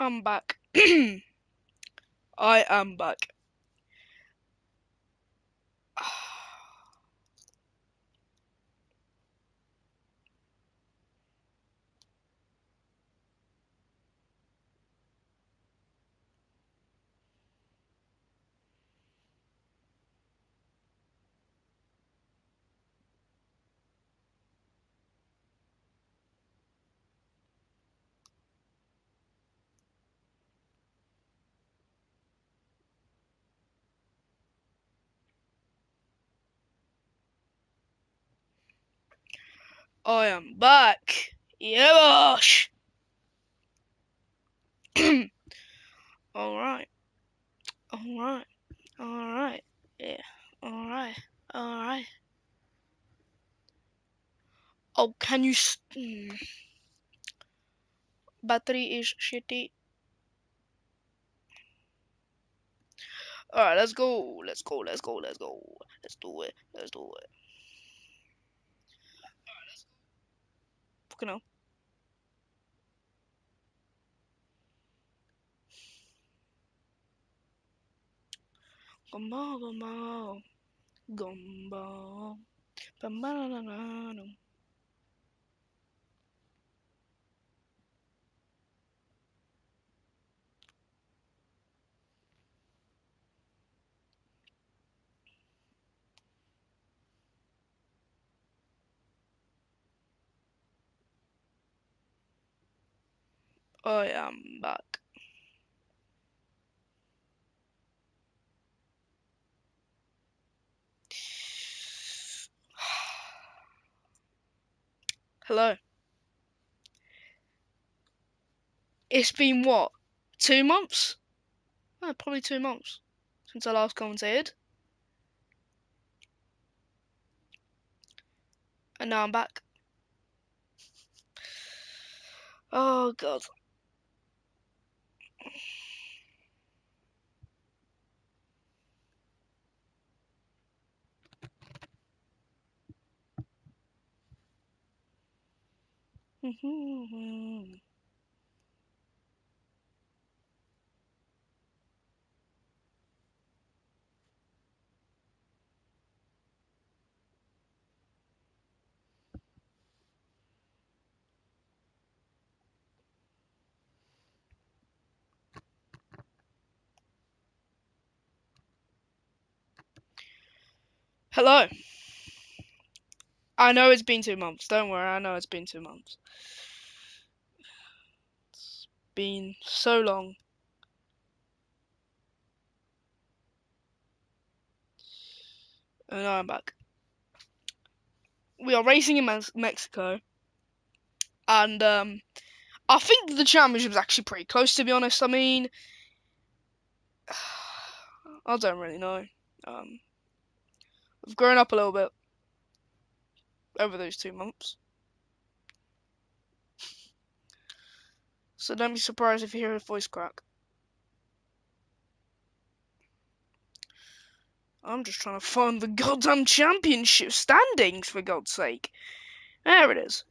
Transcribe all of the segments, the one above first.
I'm back. I am back. I am back. Yeah, bosh. Alright. Alright. Alright. Yeah. Alright. Alright. Oh, can you... Battery is shitty. Alright, let's go. Let's go. Let's go. Let's go. Let's do it. Let's do it. Fucking hell. Gumbo, gumbo. Gumbo. Ba-ba-da-da-da-da. I am back. Hello. It's been what? 2 months? Oh, probably 2 months since I last commentated. And now I'm back. Oh god. Hello. I know it's been 2 months. Don't worry, I know it's been 2 months. It's been so long. And now I'm back. We are racing in Mexico. And I think the championship is actually pretty close, to be honest. I mean, I don't really know. I've grown up a little bit over those 2 months. So don't be surprised if you hear a voice crack. I'm just trying to find the goddamn championship standings, for God's sake. There it is.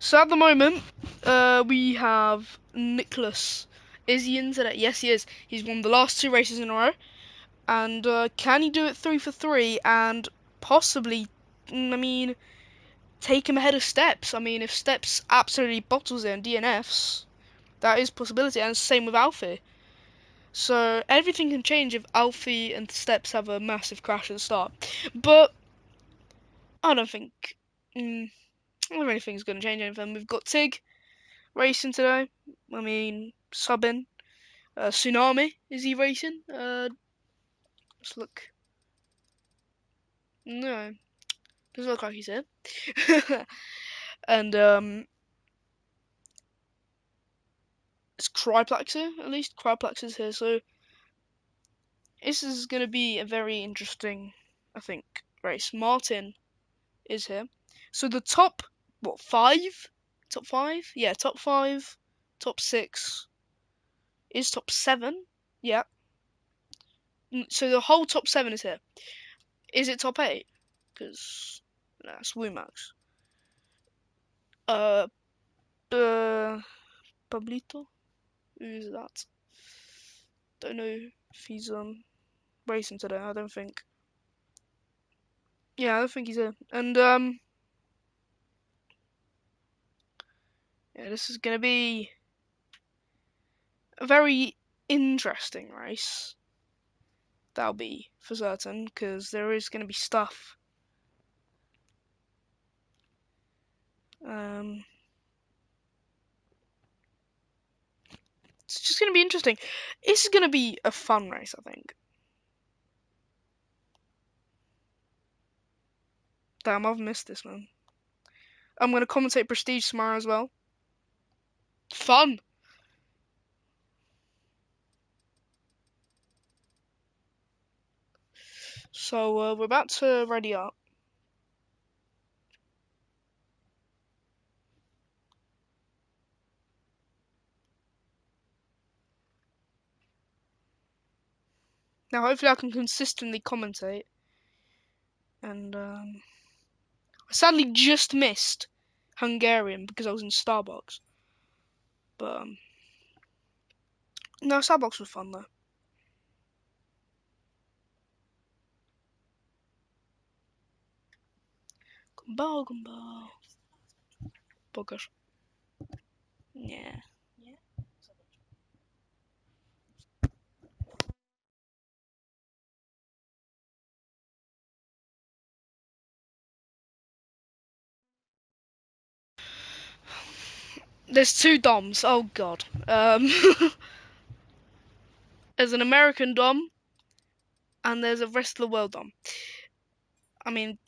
So at the moment, we have Nicholas. Is he in today? Yes, he is. He's won the last 2 races in a row. And can he do it 3 for 3 and possibly, take him ahead of Steps? I mean, if Steps absolutely bottles it and DNFs, that is a possibility. And same with Alfie. So everything can change if Alfie and Steps have a massive crash at the start. But I don't think. I don't really think it's going to change anything. We've got Tig racing today. I mean, subbing. Tsunami, is he racing? Let's look. No, doesn't look like he's here. And it's Cryplex here, at least. Cryplex is here, so This is going to be a very interesting, I think, race. Martin is here. So the top, what, five? Top five? Yeah, top five, top six. Is top seven? Yeah. So the whole top seven is here. Is it top eight? Because that's Wumax. Uh, Pablito? Who is that? Don't know if he's racing today. I don't think. Yeah, I don't think he's here. And yeah, this is gonna be a very interesting race. That'll be for certain, because there is gonna be stuff. Um, it's just gonna be interesting. This is gonna be a fun race, I think. Damn, I've missed this, man. I'm gonna commentate Prestige tomorrow as well. Fun. So we're about to ready up. Now, hopefully, I can consistently commentate. And I sadly just missed Hungarian because I was in Starbucks. But no, Starbucks was fun though. Gumball, gumball. Pokaż. Nie. There's two Doms. Oh god. There's an American Dom and there's a rest of the world Dom. I mean,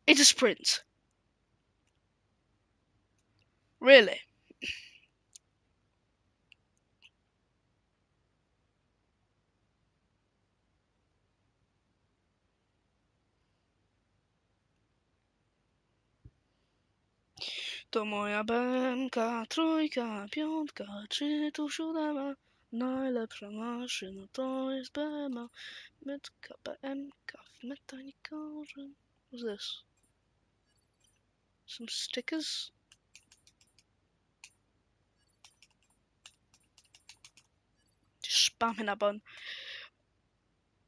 it's a sprint. Really. To moja bęka, trójka, piątka, czy tu siódema? Najlepsza maszyna to jest BMA. Metka, BMK, w metanikorze. What's this? Some stickers? Just spamming that button.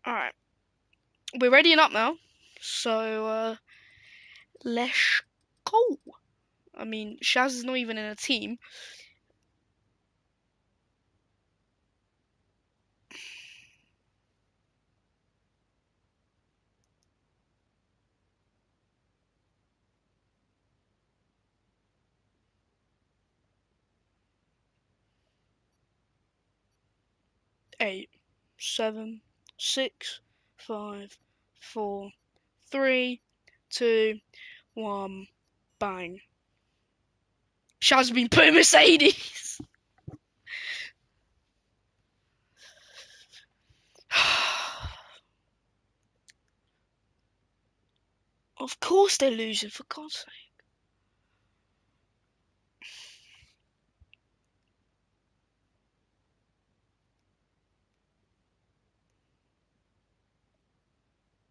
Alright. We're readying up now. So, let's go. I mean, Shaz is not even in a team. Eight, seven, six, five, four, three, two, one, bang. Shaz has been putting Mercedes. Of course they're losing, for God's sake.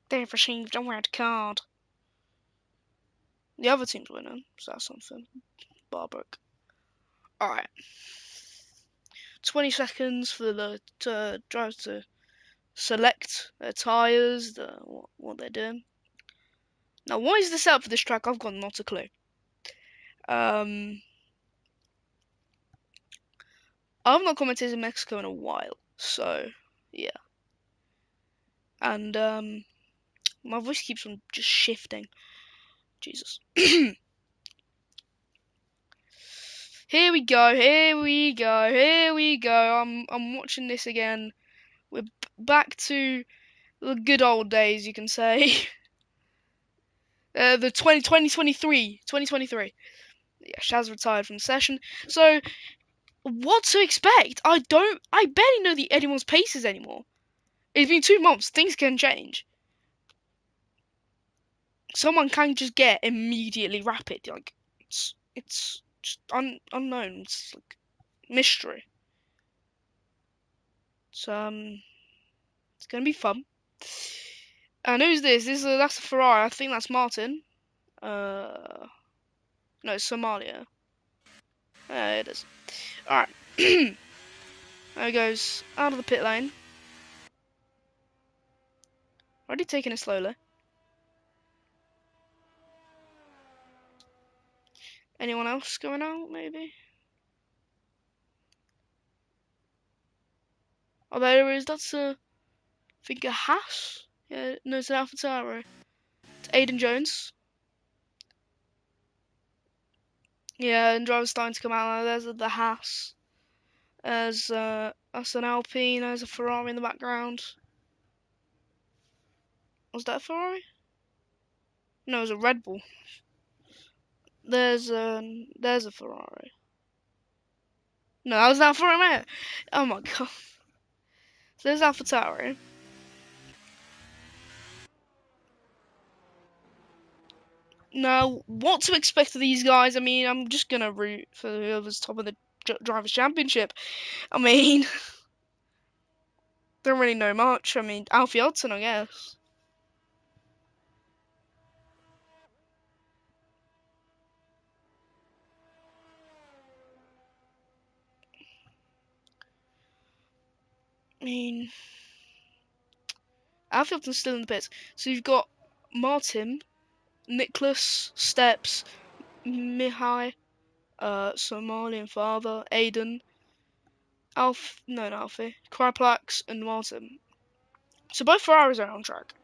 They've received a red card. The other team's winning, so that's something. Barbaric. Alright. 20 seconds for the drivers to select their tyres, what they're doing. Now, what is the setup for this track? I've got not a clue. I've not commented in Mexico in a while, so yeah. And my voice keeps on just shifting. Jesus. Here we go. Here we go. Here we go. I'm watching this again. We're back to the good old days, you can say. The 2023. Yeah, Shaz retired from the session. So, what to expect? I barely know anyone's paces anymore. It's been 2 months. Things can change. Someone can just get immediately rapid. Like, it's just unknown. It's like mystery. So, it's gonna be fun. And who's this? That's a Ferrari. I think that's Martin. No, it's Somalia. It is. Alright. There he goes. Out of the pit lane. Already taking it slowly. Anyone else going out, maybe? Oh, there is. That's I think a Haas? Yeah, no, it's an AlphaTauri. It's Aiden Jones. Yeah, and drivers starting to come out now. There's the Haas. That's an Alpine. There's a Ferrari in the background. Was that a Ferrari? No, it was a Red Bull. There's a Ferrari. No, that was an Alfa Romeo. Oh my god. So there's AlphaTauri. Now, what to expect of these guys? I mean, I'm just gonna root for whoever's top of the Drivers' Championship. I mean, don't really know much. I mean, Alfie Hudson, I guess. I mean, Alfie Hudson's still in the pits. So you've got Martin, Nicholas, Steps, Mihai, Somalian father, Aiden, not Alfie, Kryplax, and Martin. So both Ferraris are on track.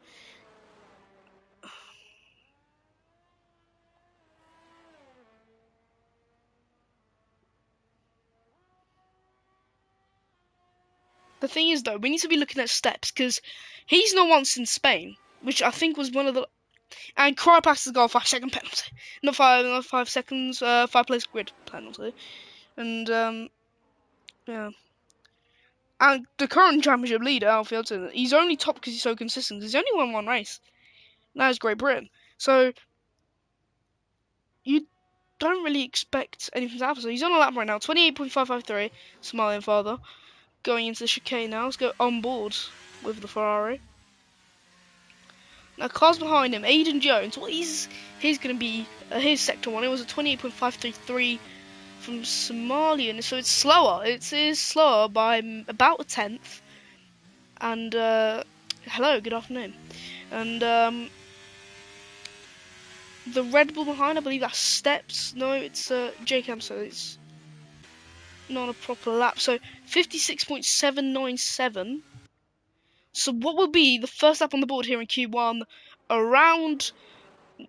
The thing is, though, we need to be looking at Steps because he's not once in Spain, which I think was one of the. And Krypax has got a 5-second penalty, not 5 seconds, 5 place grid penalty, and yeah. And the current championship leader, Alfie Hudson, he's only top because he's so consistent. He's only won one race. That is Great Britain. So you don't really expect anything to happen. So he's on a lap right now, 28.553, Somalian father. Going into the chicane now. Let's go on board with the Ferrari. Now, cars behind him, Aiden Jones. Well, he's going to be his sector one. It was a 28.533 from Somalian, so it's slower. It is slower by about a tenth. And hello, good afternoon. And the Red Bull behind, I believe that's Steps. No, it's JCam, so it's not a proper lap. So 56.797. So what will be the first lap on the board here in Q1 around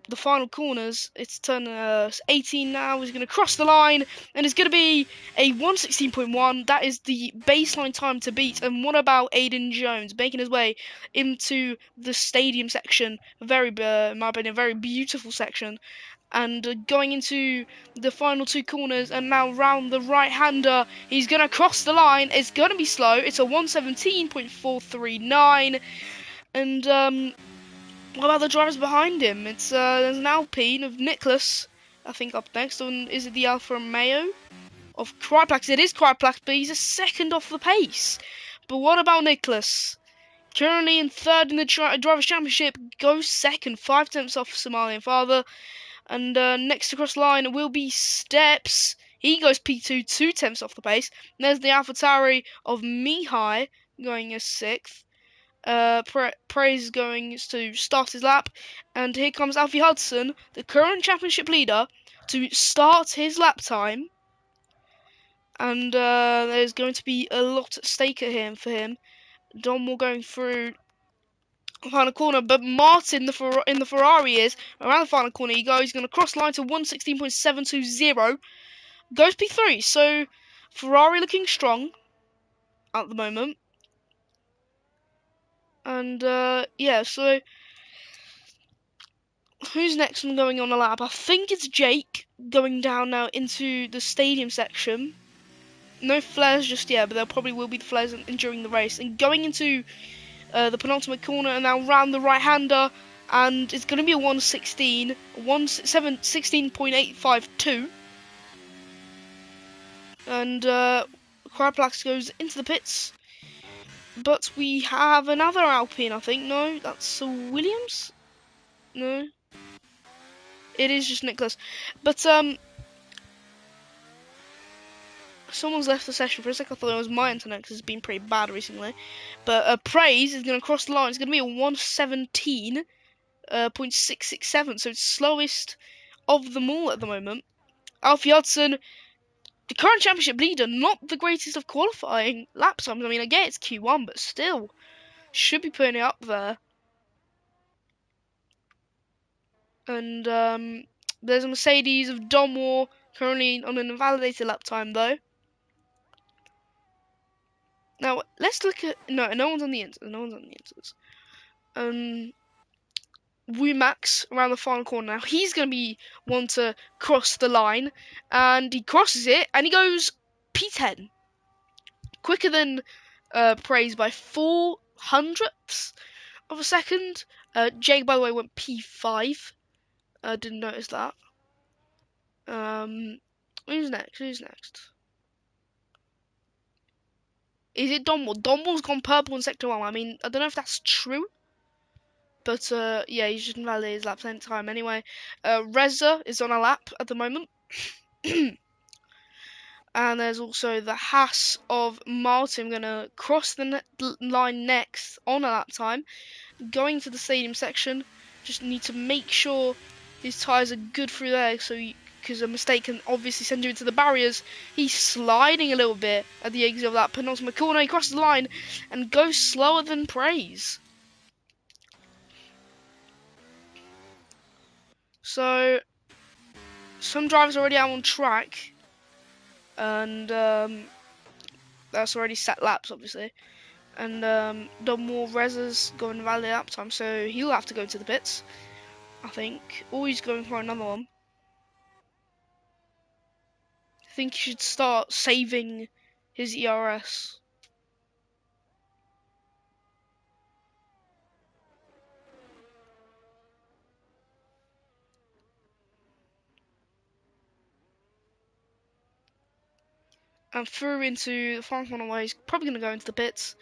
the final corners? It's turn 18 now. He's going to cross the line, and it's going to be a 1:16.1. That is the baseline time to beat. And what about Aiden Jones making his way into the stadium section? Very, in my opinion, very beautiful section. And going into the final 2 corners, and now round the right-hander, he's going to cross the line. It's going to be slow. It's a 1:17.439. And what about the drivers behind him? It's there's an Alpine of Nicholas, I think, up next. And is it the Alfa Romeo of Kryplax? It is Kryplax, but he's a second off the pace. But what about Nicholas? Currently in third in the Drivers' Championship, goes second, 5 tenths off Somalian father. And next across the line will be Steps. He goes P2, 2 tenths off the pace. And there's the AlphaTauri of Mihai going as 6th. Praise going to start his lap. And here comes Alfie Hudson, the current championship leader, to start his lap time. And there's going to be a lot at stake for him. Dom will going through final corner, but Martin in the Ferrari is around the final corner. He's going to cross line to 1:16.720, goes P3. So Ferrari looking strong at the moment, and yeah. So who's next one going on a lap? I think it's Jake going down now into the stadium section. No flares just yet, but there probably will be the flares during the race. And going into the penultimate corner and now round the right-hander, and it's going to be a 116, 16.852. And Cryplax goes into the pits. But we have another Alpine, I think. No, that's Williams? No. It is just Nicholas. But, someone's left the session. For a second I thought it was my internet because it's been pretty bad recently. But Praise is going to cross the line. It's going to be a 117.667. So it's slowest of them all at the moment. Alfie Hudson, the current championship leader, not the greatest of qualifying lap times. I mean, I get it's Q1, but still, should be putting it up there. And there's a Mercedes of Donmore, currently on an invalidated lap time, though. Now, let's look at... No one's on the inserts. No one's on the inserts. Max around the final corner. Now, he's going to be one to cross the line. And he crosses it, and he goes P10. Quicker than Praise by 0.04 of a second. Jake, by the way, went P5. Didn't notice that. Who's next? Is it Donmore? Donmore's gone purple in Sector 1. I mean, I don't know if that's true. But, yeah, he shouldn't validate his laps any time anyway. Reza is on a lap at the moment. And there's also the Haas of Martin going to cross the line next on a lap time. Going to the stadium section. Just need to make sure his tyres are good through there, because a mistake can obviously send you into the barriers. He's sliding a little bit at the exit of that penultimate corner. He crosses the line and goes slower than Praise. So, some drivers are already out on track. And that's already set laps, obviously. And Donmore Reza's going valid lap time, so he'll have to go to the pits, I think. Or he's going for another one. I think he should start saving his ERS. And through into the final corner where he's probably going to go into the pits.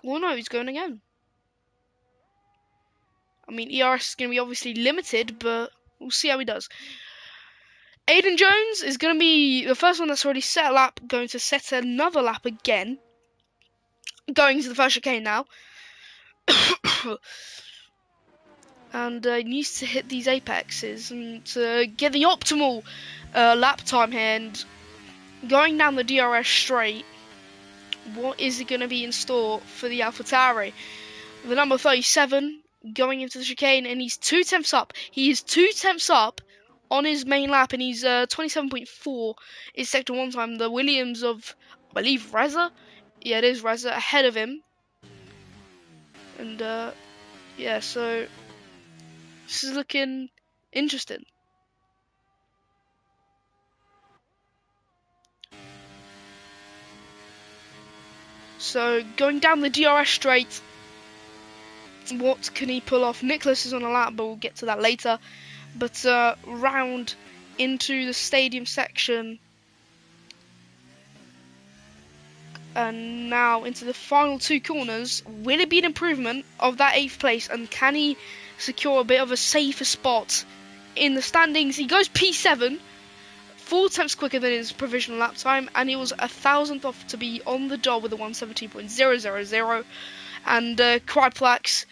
Well, no, he's going again. I mean, ERS is going to be obviously limited, but we'll see how he does. Aiden Jones is going to be the first one that's already set a lap, going to set another lap again. Going to the first chicane now. And he needs to hit these apexes and to get the optimal lap time here. And going down the DRS straight, what is it going to be in store for the AlphaTauri? The number 37 going into the chicane, and he's 0.2 up. He is 0.2 up on his main lap, and he's 27.4 is sector 1 time. The Williams of, I believe, Reza? Yeah, it is Reza ahead of him. And yeah, so this is looking interesting. So going down the DRS straight, what can he pull off? Nicholas is on a lap, but we'll get to that later. But round into the stadium section, and now into the final two corners. Will it be an improvement of that 8th place, and can he secure a bit of a safer spot in the standings? He goes P7, 4 tenths quicker than his provisional lap time, and he was 1,000th off to be on the dot with a 117.000. And Cryplax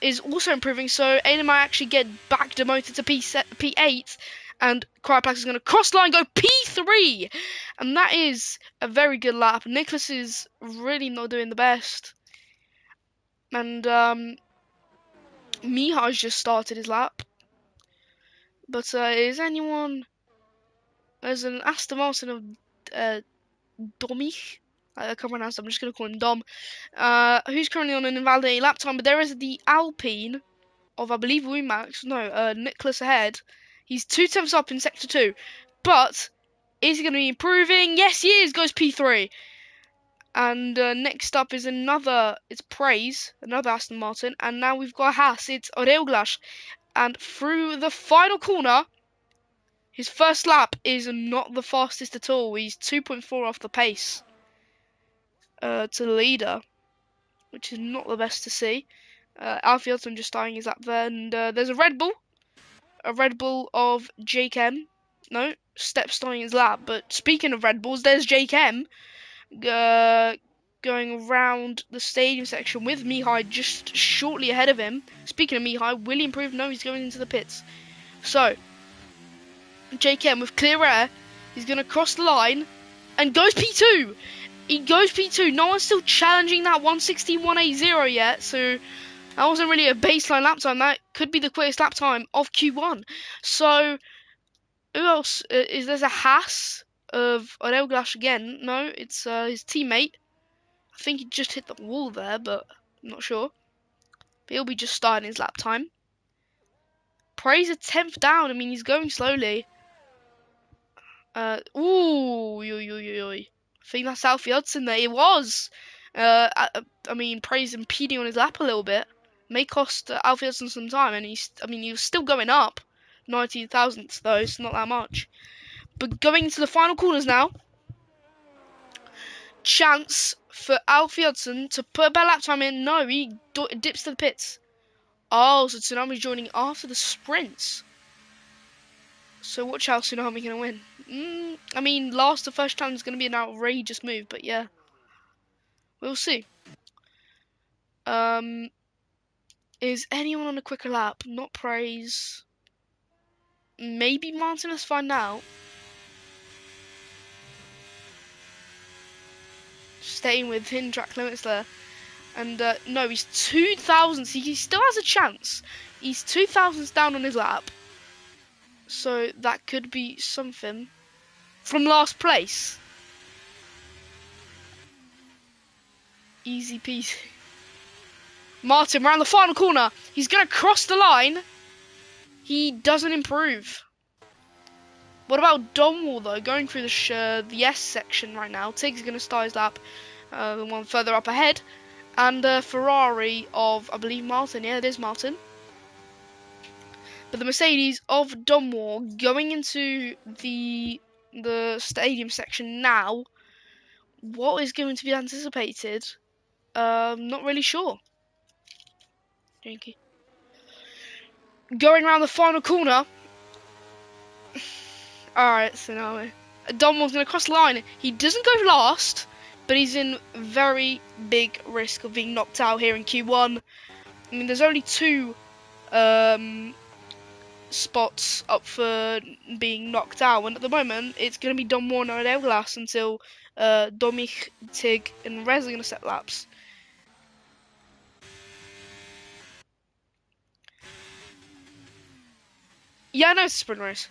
is also improving, so Aiden might actually get back demoted to P8, and Cryplax is going to cross line, go P3, and that is a very good lap. Nicholas is really not doing the best, and Mihaj just started his lap, but is anyone... There's an Aston Martin of Domich I can't pronounce it, I'm just going to call him Dom. Who's currently on an invalidated lap time, but there is the Alpine of, I believe, Max. No, Nicholas ahead. He's 2 tenths up in Sector 2. But is he going to be improving? Yes, he is. Goes P3. And next up is it's Praise, another Aston Martin. And now we've got a Haas. It's Oreoglash. And through the final corner, his first lap is not the fastest at all. He's 2.4 off the pace to the leader, which is not the best to see. Alfie Hudson just starting his lap there. And there's a Red Bull of Jake M. No, Step starting his lap. But speaking of Red Bulls, there's Jake M. Going around the stadium section with Mihai just shortly ahead of him. Speaking of Mihai, will he improve? No, he's going into the pits. So, JKM with clear air, he's going to cross the line and goes P2. He goes P2. No one's still challenging that 1:16.180 yet, so that wasn't really a baseline lap time. That could be the quickest lap time of Q1. So, who else? Is there's a Haas of Oreoglash again? No, it's his teammate. I think he just hit the wall there, but I'm not sure. But he'll be just starting his lap time. Praise a 10th down. I mean, he's going slowly. I think that's Alfie Hudson there. It was. I mean, Praise impeding on his lap a little bit. May cost Alfie Hudson some time, and he was still going up. 19 thousandths though, it's not that much. But going into the final corners now. Chance for Alfie Hudson to put a better lap time in. No, he dips to the pits. Oh, so Tsunami's joining after the sprints. So watch how Tsunami going to win. I mean, last to first time is going to be an outrageous move, but yeah. We'll see. Is anyone on a quicker lap? Not Praise. Maybe Martin, let's find out. Staying within track limits there. And no, he's 2,000. He still has a chance. He's 2,000 down on his lap. So that could be something. From last place. Easy peasy. Martin around the final corner. He's going to cross the line. He doesn't improve. What about Donwall though? Going through the S section right now. Tig's going to start his lap. The one further up ahead. And Ferrari of, I believe, Martin. Yeah, it is Martin. But the Mercedes of Donwall going into the stadium section now. What is going to be anticipated? Not really sure. Thank you. Going around the final corner. Alright, so now Donwall's going to cross the line. He doesn't go last, but he's in very big risk of being knocked out here in Q1. I mean, there's only 2 spots up for being knocked out, and at the moment, it's going to be Donwall and Elglas until Domich, Tig, and Rez are going to set laps. Yeah, I know it's a sprint race.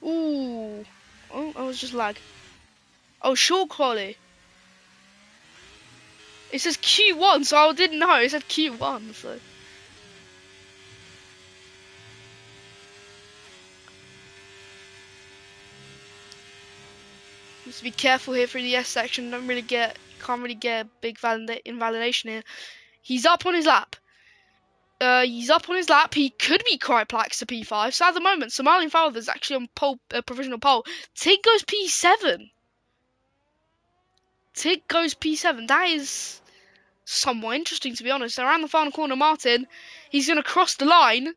Ooh. Oh, I was just lag. Oh, short quality. It says Q1, so I didn't know. It said Q1, so. Just be careful here through the S section. Can't really get a big invalidation here. He's up on his lap. He could be Cryplax to P5. So at the moment, Somalian Father's actually on pole, provisional pole. Tig goes P7. That is somewhat interesting, to be honest. Around the final corner, Martin, he's going to cross the line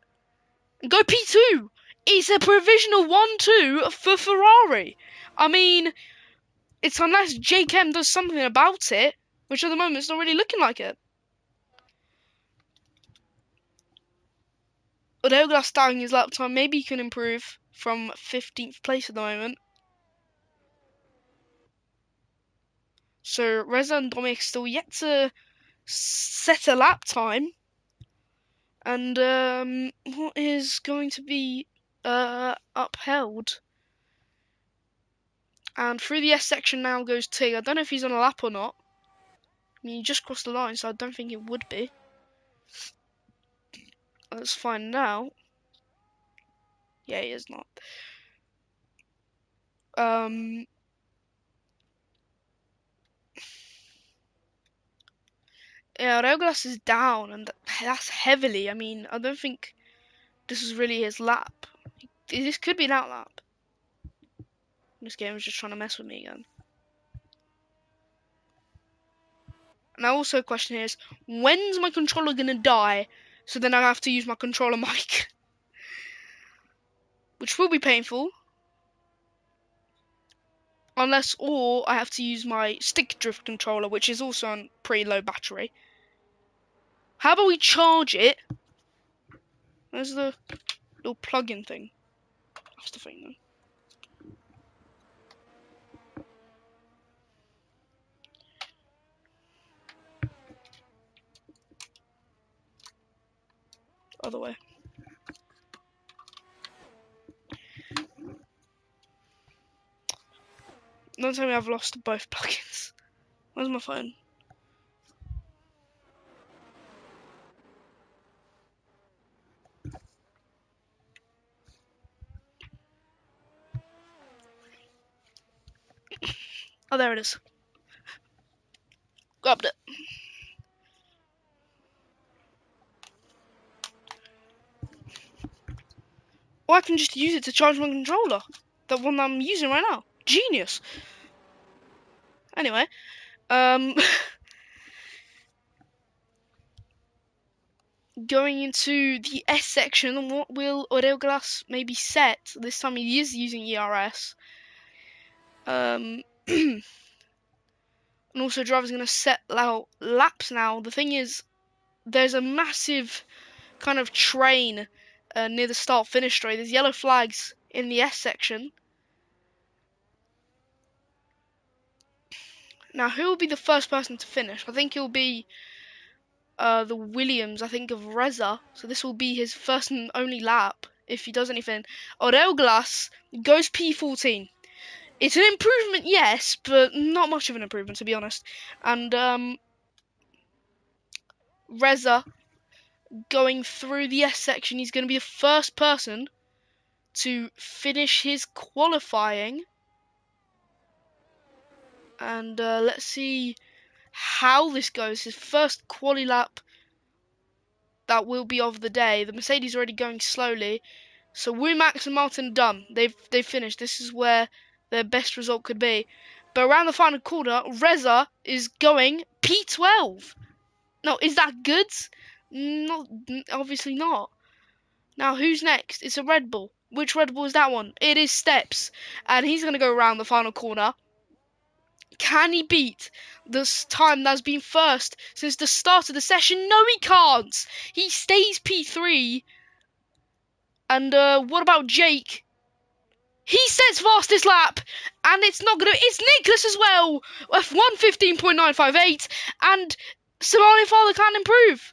and go P2. It's a provisional 1-2 for Ferrari. I mean, it's unless Jake M does something about it, which at the moment it's not really looking like it. Odeoglas starting his lap time, maybe he can improve from 15th place at the moment. So Reza and Dominic still yet to set a lap time. And what is going to be upheld? And through the S section now goes Tig. I don't know if he's on a lap or not. I mean, he just crossed the line, so I don't think it would be. Let's find out. Yeah, he is not. Yeah, Railglass is down, and that's heavily. I mean, I don't think this is really his lap. This could be an out lap. This game is just trying to mess with me again. And I also question here is, when's my controller gonna die? So then I have to use my controller mic, which will be painful. Unless, or I have to use my stick drift controller, which is also on pretty low battery. How about we charge it? There's the little plug-in thing. That's the thing, then. Other way. Don't tell me I've lost both plugins. Where's my phone? Oh, there it is. Grabbed it. Or I can just use it to charge my controller. The one I'm using right now. Genius. Anyway, going into the S section, what will Aurelglas maybe set? This time he is using ERS. And also driver's going to set out laps now. The thing is, there's a massive kind of train near the start-finish straight. There's yellow flags in the S section. Now, who will be the first person to finish? I think it'll be the Williams, I think, of Reza. So this will be his first and only lap if he does anything. Aurelglas goes P14. It's an improvement, yes, but not much of an improvement, to be honest. And Reza going through the S section, he's going to be the first person to finish his qualifying. And let's see how this goes. His first quali lap that will be of the day. The Mercedes are already going slowly. So Max and Martin done. They've finished. This is where their best result could be. But around the final corner, Reza is going P12. No, is that good? Not obviously not. Now who's next? It's a Red Bull. Which Red Bull is that one? It is Steps, and he's gonna go around the final corner. Can he beat this time that's been first since the start of the session? No, he can't. He stays P3. And what about Jake? He sets fastest lap, and it's not gonna. It's Nicholas as well, with 1:15.958, and Samani Father can't improve.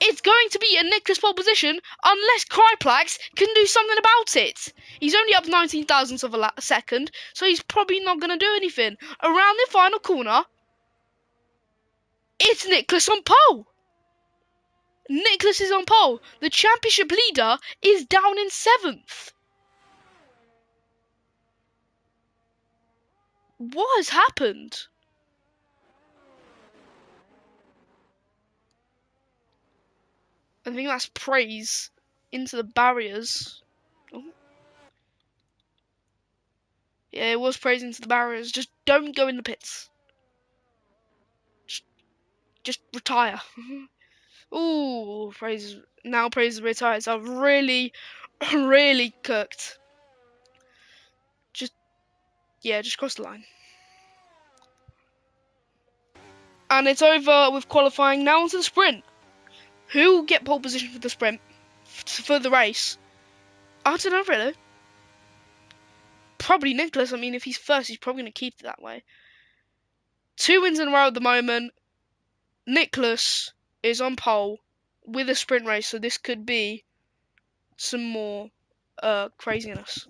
It's going to be a Nicholas pole position unless Cryplax can do something about it. He's only up 19 thousandths of a second, so he's probably not going to do anything. Around the final corner, it's Nicholas on pole. Nicholas is on pole. The championship leader is down in 7th. What has happened? I think that's praise into the barriers. Oh. Yeah, it was praise into the barriers. Just don't go in the pits. Just retire. Ooh, praise the retires. I've really, really cooked. Just cross the line. And it's over with qualifying. Now onto the sprint. Who will get pole position for the sprint? For the race? I don't know, really. Probably Nicholas. I mean, if he's first, he's probably going to keep it that way. 2 wins in a row at the moment. Nicholas is on pole with a sprint race, so this could be some more craziness.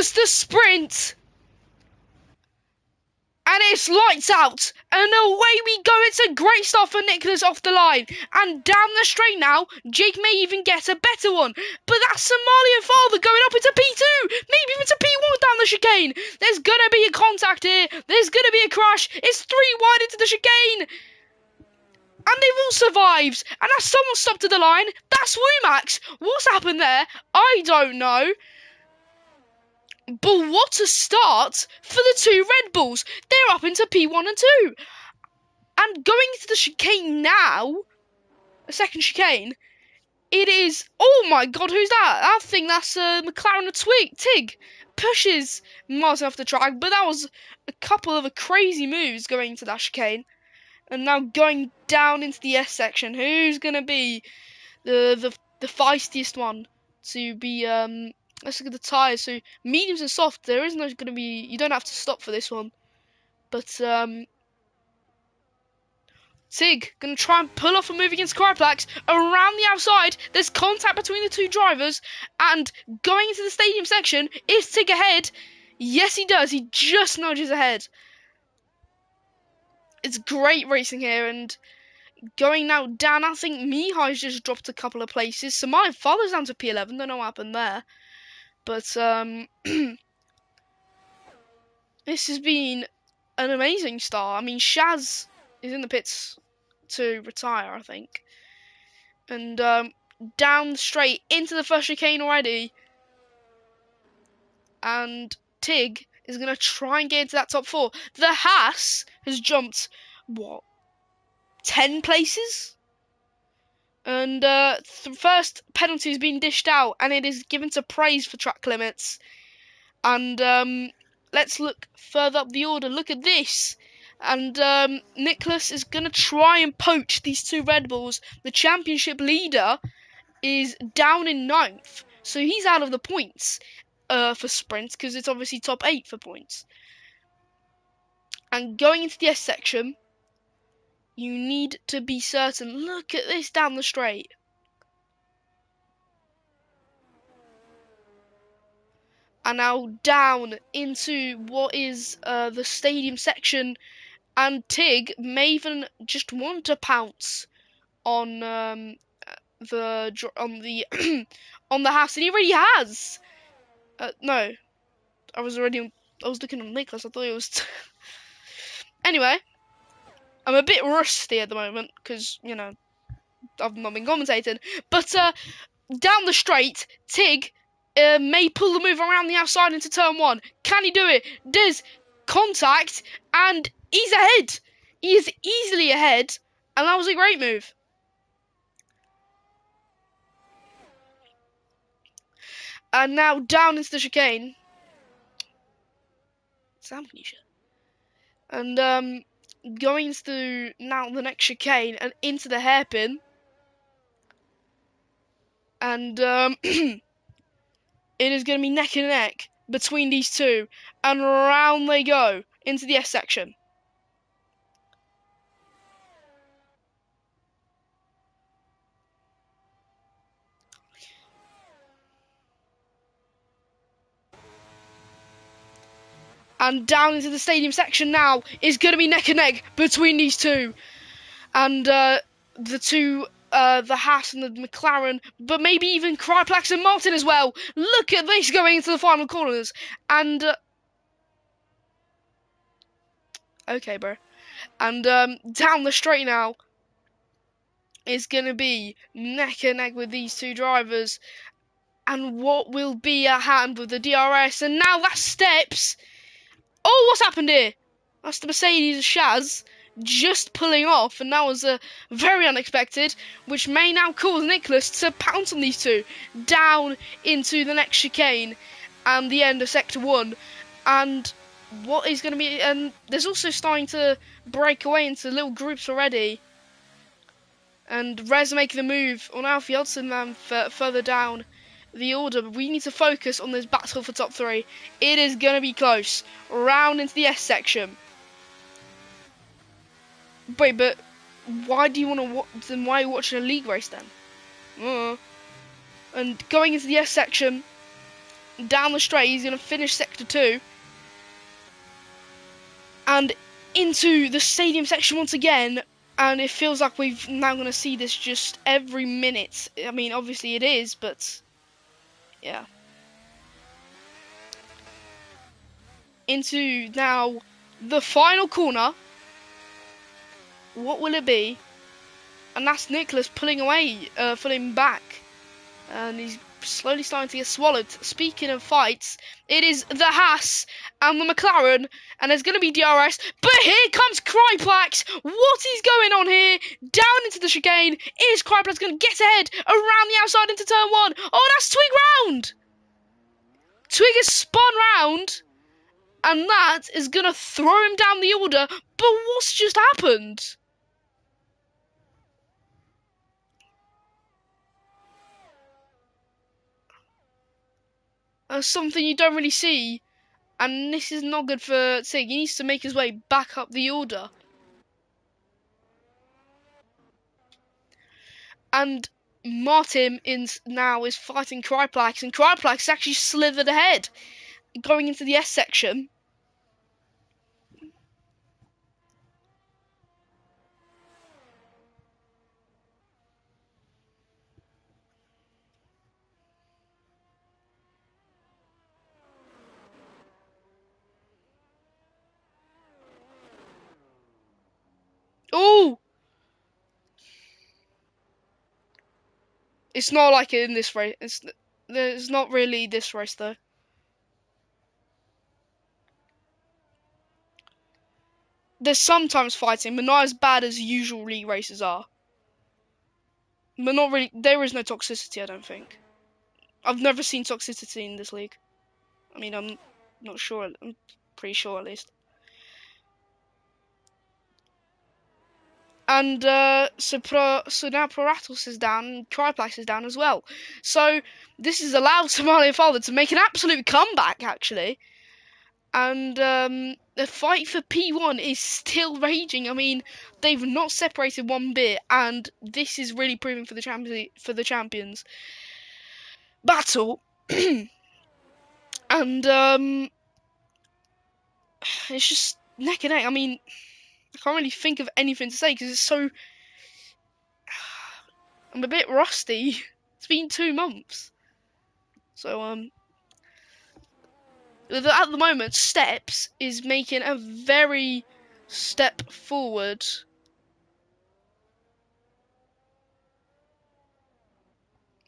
for the sprint. And it's lights out, and away we go. It's a great start for Nicholas off the line. And down the straight now, Jake may even get a better one. But that's Somalian father going up into P2, maybe even to P1 down the chicane. There's going to be a contact here. There's going to be a crash. It's 3 wide into the chicane. And they've all survived. And as someone stopped at the line, that's Womax. What's happened there? I don't know. But what a start for the 2 Red Bulls. They're up into P1 and 2. And going into the chicane now, a second chicane, it is, oh my god, who's that? I think that's McLaren Tig. Pushes Martin off the track, but that was a couple of crazy moves going into that chicane. And now going down into the S section, who's going to be the feistiest one to be, let's look at the tyres. So mediums and soft, there isn't going to be, you don't have to stop for this one. But Tig going to try and pull off a move against Cryplax. Around the outside, there's contact between the 2 drivers. And going into the stadium section, is Tig ahead? Yes, he does. He just nudges ahead. It's great racing here. And going now down, I think Mihai's just dropped a couple of places. So my father's down to P11. Don't know what happened there. But this has been an amazing start. I mean, Shaz is in the pits to retire, I think. And down straight into the first chicane already. And Tig is going to try and get into that top 4. The Haas has jumped, what, 10 places? And the first penalty has been dished out, and it is given to Praise for track limits. And let's look further up the order. Look at this. And Nicholas is going to try and poach these 2 Red Bulls. The championship leader is down in 9th. So he's out of the points for sprint, because it's obviously top 8 for points. And going into the S section, you need to be certain. Look at this down the straight. And now down into what is the stadium section. And Tig may even just want to pounce on the on the house, and he already has. No, I was looking on Nicholas. I thought it was. Anyway, I'm a bit rusty at the moment because I've not been commentating. But down the straight, Tig may pull the move around the outside into turn 1. Can he do it? Does contact, and he's ahead. He is easily ahead, and that was a great move. And now down into the chicane. And going into now the next chicane and into the hairpin. And it is going to be neck and neck between these 2. And round they go into the S section. And down into the stadium section now is going to be neck and neck between these 2. And the 2, the Haas and the McLaren, but maybe even Cryplax and Martin as well. Look at this going into the final corners. And okay, bro. And down the straight now is going to be neck and neck with these 2 drivers. And what will be at hand with the DRS. And now that steps. Oh, what's happened here? That's the Mercedes Shaz just pulling off, and that was very unexpected, which may now cause Nicholas to pounce on these 2 down into the next chicane and the end of Sector 1. And what is going to be, and there's also starting to break away into little groups already. And Rez making the move on Alfie Hudson further down the order, but we need to focus on this battle for top 3. It is going to be close. Round into the S section. Wait, but why do you want to watch? Then why are you watching a league race then? And going into the S section, down the straight. He's going to finish sector 2. And into the stadium section once again. And it feels like we've now going to see this just every minute. I mean, obviously it is, but yeah. Into now the final corner. What will it be? And that's Nicholas pulling away, pulling back. And he's slowly starting to get swallowed. Speaking of fights, it is the Haas and the McLaren, and there's going to be DRS, but here comes Kryplax. What is going on here? Down into the chicane. Is Kryplax going to get ahead around the outside into turn 1? Oh, that's Twig round. Twig has spun round, and that is going to throw him down the order, but what's just happened? Something you don't really see. And this is not good for Tig. He needs to make his way back up the order. And Martin now is fighting Kryplax, and Kryplax actually slithered ahead, going into the S section. Oh! It's not like it in this race. There's not really this race, though. There's sometimes fighting, but not as bad as usual league races are. But not really. There is no toxicity, I don't think. I've never seen toxicity in this league. I mean, I'm not sure. I'm pretty sure, at least. And so now Proratos is down, and Kryplax is down as well. So this has allowed Somalia Father to make an absolute comeback, actually. And the fight for P1 is still raging. I mean, they've not separated one bit, and this is really proving for the champions battle. And it's just neck and neck. I mean, I can't really think of anything to say because it's so. I'm a bit rusty. It's been 2 months. So at the moment, Steps is making a very step forward.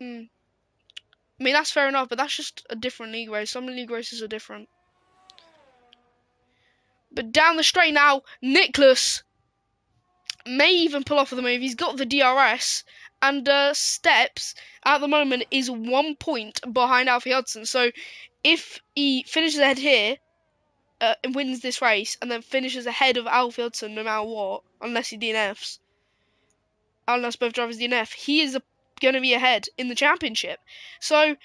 I mean, that's fair enough, but that's just a different league race. Some league races are different. But down the straight now, Nicholas may even pull off of the move. He's got the DRS, and Steps at the moment is 1 point behind Alfie Hudson. So if he finishes ahead here, and wins this race, and then finishes ahead of Alfie Hudson no matter what, unless he DNFs, unless both drivers DNF, he is going to be ahead in the championship. So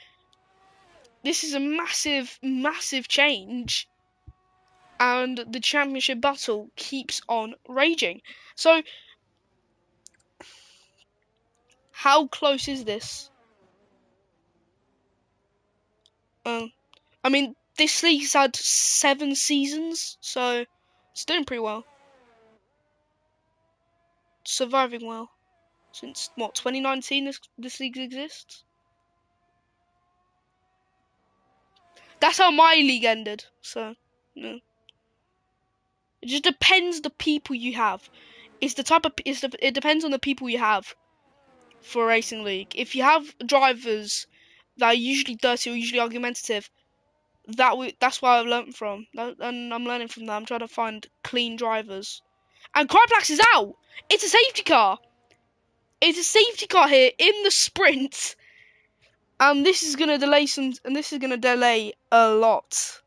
this is a massive, massive change, and the championship battle keeps on raging. So how close is this? I mean, this league's had 7 seasons, so it's doing pretty well. Surviving well. Since, what, 2019 this league exists? That's how my league ended, so, no. It just depends the people you have. It depends on the people you have for a racing league. If you have drivers that are usually dirty or usually argumentative, that's why I've learned from. And I'm learning from that. I'm trying to find clean drivers. And Kryplax is out! It's a safety car! It's a safety car here in the sprint! And this is gonna delay a lot.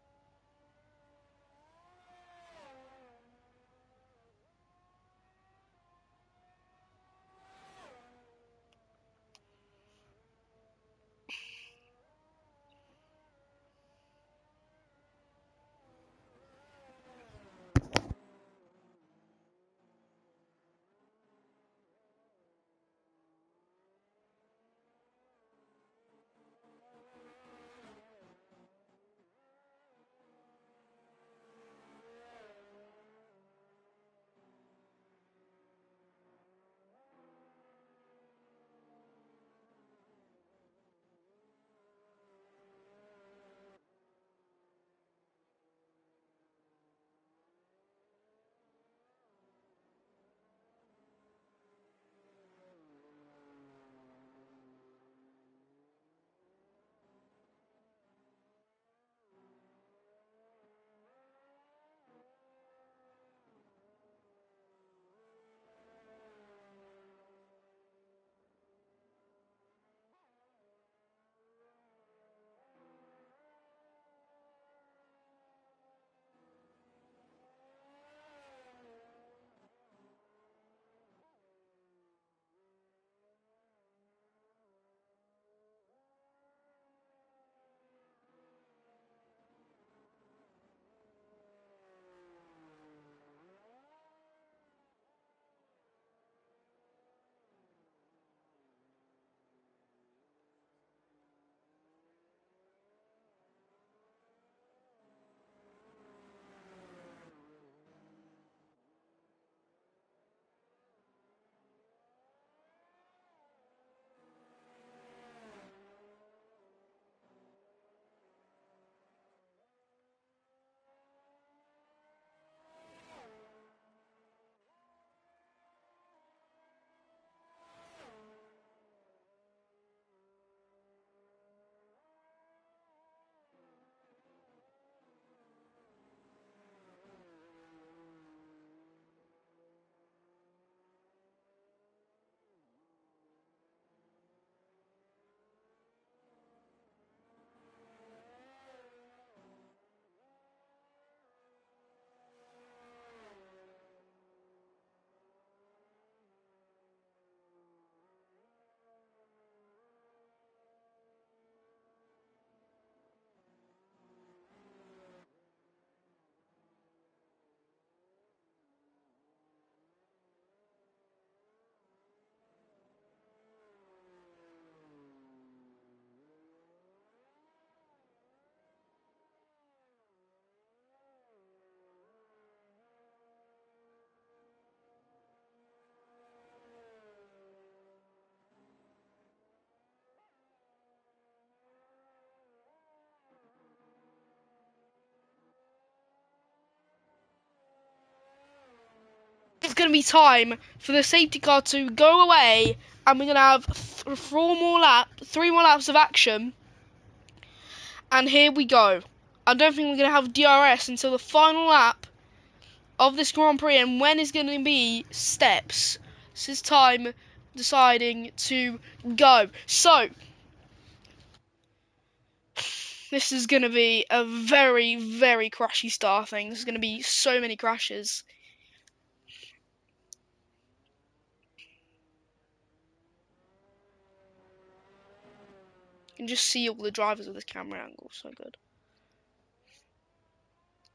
it's going to be time for the safety car to go away, and we're going to have three more laps of action. And here we go. I don't think we're going to have DRS until the final lap of this Grand Prix, and when is going to be steps. This is time deciding to go. So, this is going to be a very, very crashy start thing. There's going to be so many crashes. You can just see all the drivers with this camera angle. So good.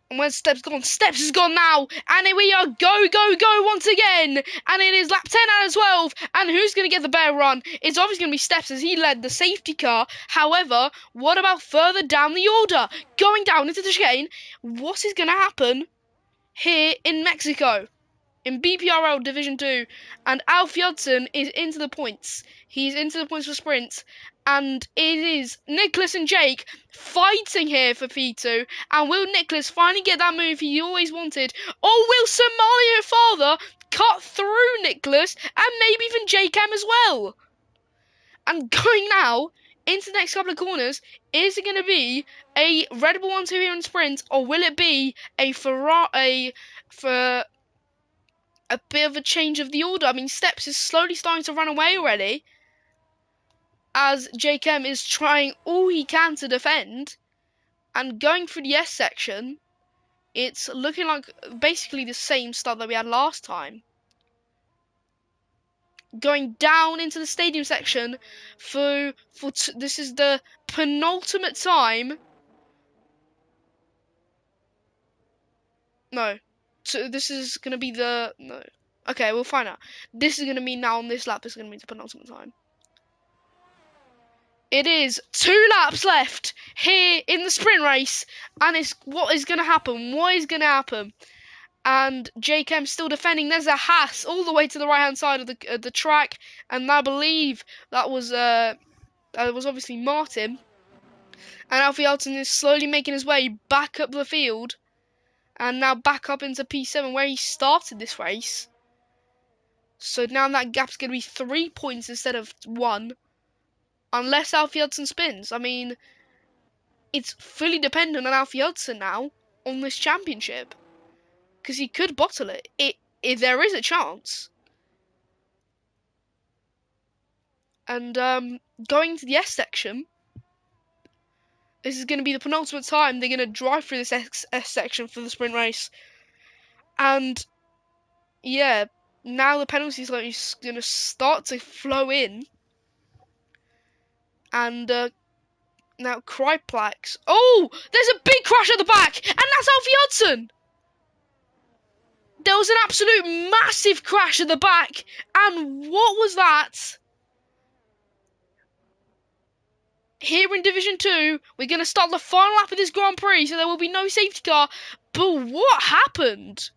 And where's Steps gone? Steps is gone now. And here we are. Go, go, go once again. And it is lap 10 out of 12. And who's going to get the better run? It's obviously going to be Steps as he led the safety car. However, what about further down the order? Going down into the chicane. What is going to happen here in Mexico? In BPRL Division 2, and Alfie Hudson is into the points. He's into the points for sprints, and it is Nicholas and Jake fighting here for P2, and will Nicholas finally get that move he always wanted, or will Somalia Father cut through Nicholas, and maybe even Jake M as well? And going now into the next couple of corners, is it going to be a Red Bull 1-2 here in sprint, or will it be a a bit of a change of the order? I mean, Steps is slowly starting to run away already, as Jake M is trying all he can to defend, and going through the S section, it's looking like basically the same start that we had last time. Going down into the stadium section this is the penultimate time. No. So this is going to be the... No. Okay, we'll find out. This is going to be now on this lap. This is going to be the penultimate time. It is 2 laps left here in the sprint race. And it's what is going to happen? What is going to happen? And JKM still defending. There's a Haas all the way to the right-hand side of the track. And I believe that was obviously Martin. And Alfie Alton is slowly making his way back up the field. And now back up into P7 where he started this race. So now that gap's going to be 3 points instead of 1. Unless Alfie Hudson spins. I mean, it's fully dependent on Alfie Hudson now on this championship. Because he could bottle it. There is a chance. And going to the S section, this is going to be the penultimate time they're going to drive through this S section for the sprint race. And yeah, now the penalties are going to start to flow in. And now cry plaques. Oh, there's a big crash at the back, and that's Alfie Hudson. There was an absolute massive crash at the back, and what was that? Here in Division 2, we're going to start the final lap of this Grand Prix, so there will be no safety car. But what happened?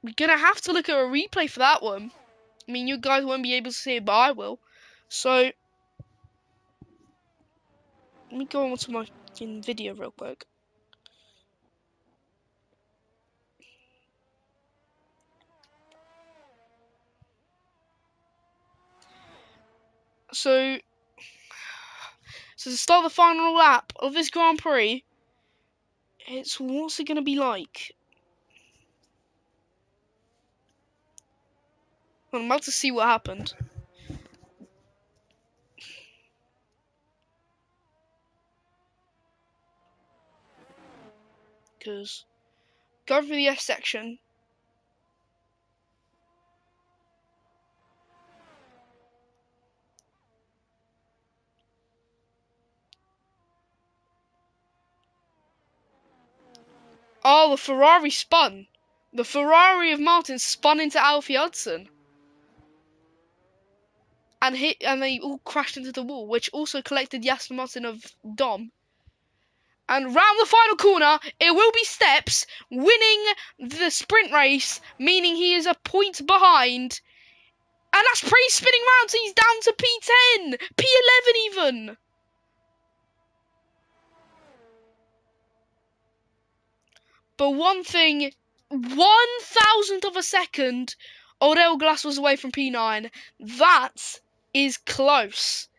We're going to have to look at a replay for that one. I mean, you guys won't be able to see it, but I will. So, let me go on to my video real quick. So to start the final lap of this Grand Prix, what's it going to be like? I'm about to see what happened. Because going through the S section, oh, the Ferrari spun. The Ferrari of Martin spun into Alfie Hudson. And they all crashed into the wall, which also collected the Aston Martin of Dom. And round the final corner, it will be Steps winning the sprint race, meaning he is a point behind. And that's pre-spinning round, so he's down to P10, P11 even. But one thing, 1,000th of a second, Odell Glass was away from P9. That is close.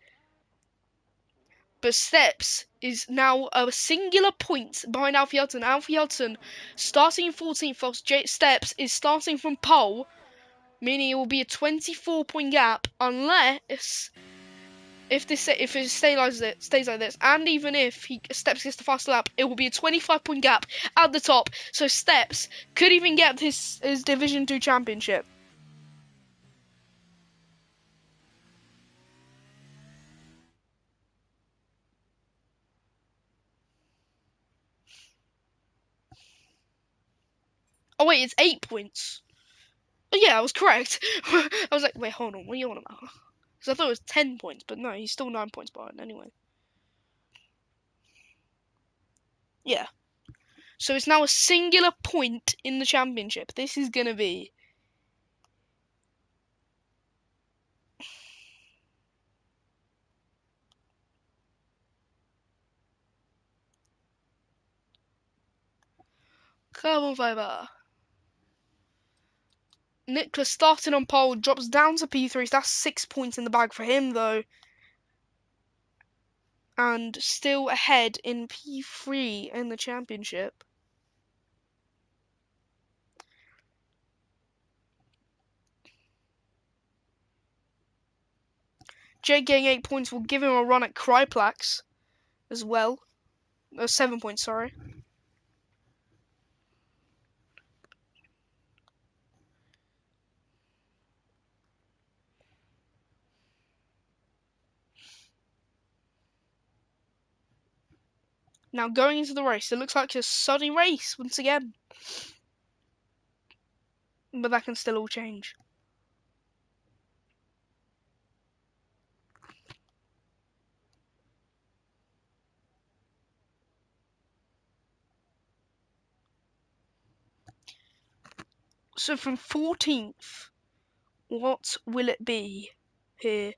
But Steps is now a singular point behind Alfie Hudson. Alfie Hudson starting in 14th, whilst Steps is starting from pole, meaning it will be a 24-point gap unless if it stays like this, and even if Steps gets the fast lap, it will be a 25-point gap at the top. So Steps could even get his Division 2 championship. Oh wait, it's 8 points. Oh yeah, I was correct. I was like, wait, hold on, what are you on about? Because I thought it was 10 points, but no, he's still 9 points behind anyway. Yeah. So it's now a singular point in the championship. This is going to be... Carbon fiber. Nicholas starting on pole, drops down to P3. So that's 6 points in the bag for him, though. And still ahead in P3 in the championship. Jake getting 8 points will give him a run at Cryplax as well. 7 points, sorry. Now going into the race, it looks like a sunny race once again. But that can still all change. So from 14th, what will it be here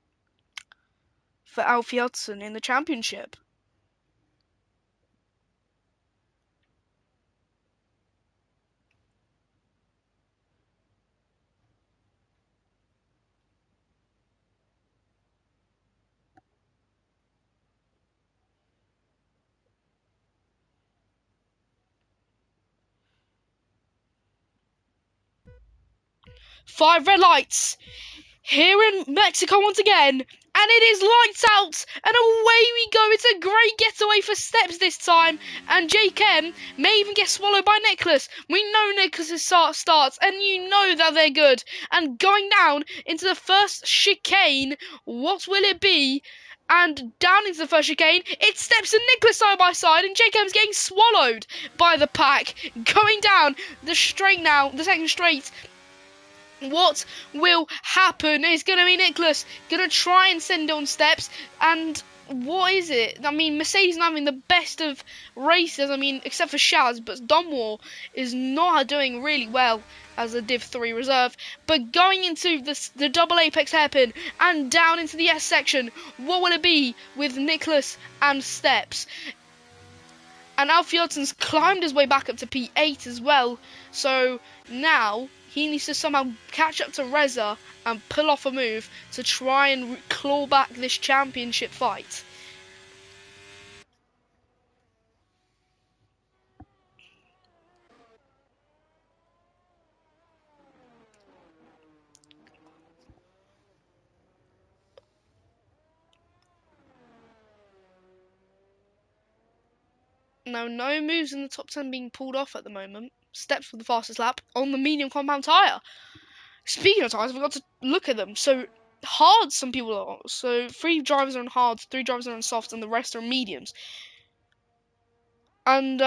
for Alfie Hudson in the championship? Five red lights here in Mexico once again, and it is lights out, and away we go. It's a great getaway for Steps this time, and JKM may even get swallowed by Nicholas. We know Nicholas's starts, and you know that they're good. And going down into the first chicane, what will it be? And down into the first chicane, it Steps and Nicholas side by side, and JKM's getting swallowed by the pack. Going down the straight now, the second straight. What will happen? It's going to be Nicholas going to try and send on Steps, and what is it? I mean, Mercedes not having the best of races, I mean, except for Shaz, but Dunmore is not doing really well as a Div 3 reserve. But going into the double apex hairpin and down into the S section, what will it be with Nicholas and Steps? And Alfie Hudson's climbed his way back up to P8 as well, so now he needs to somehow catch up to Reza and pull off a move to try and claw back this championship fight. Now, no moves in the top 10 being pulled off at the moment. Steps for the fastest lap on the medium compound tyre. Speaking of tyres, I forgot to look at them. So, hards, some people are. So, 3 drivers are on hards, 3 drivers are on softs, and the rest are mediums. And,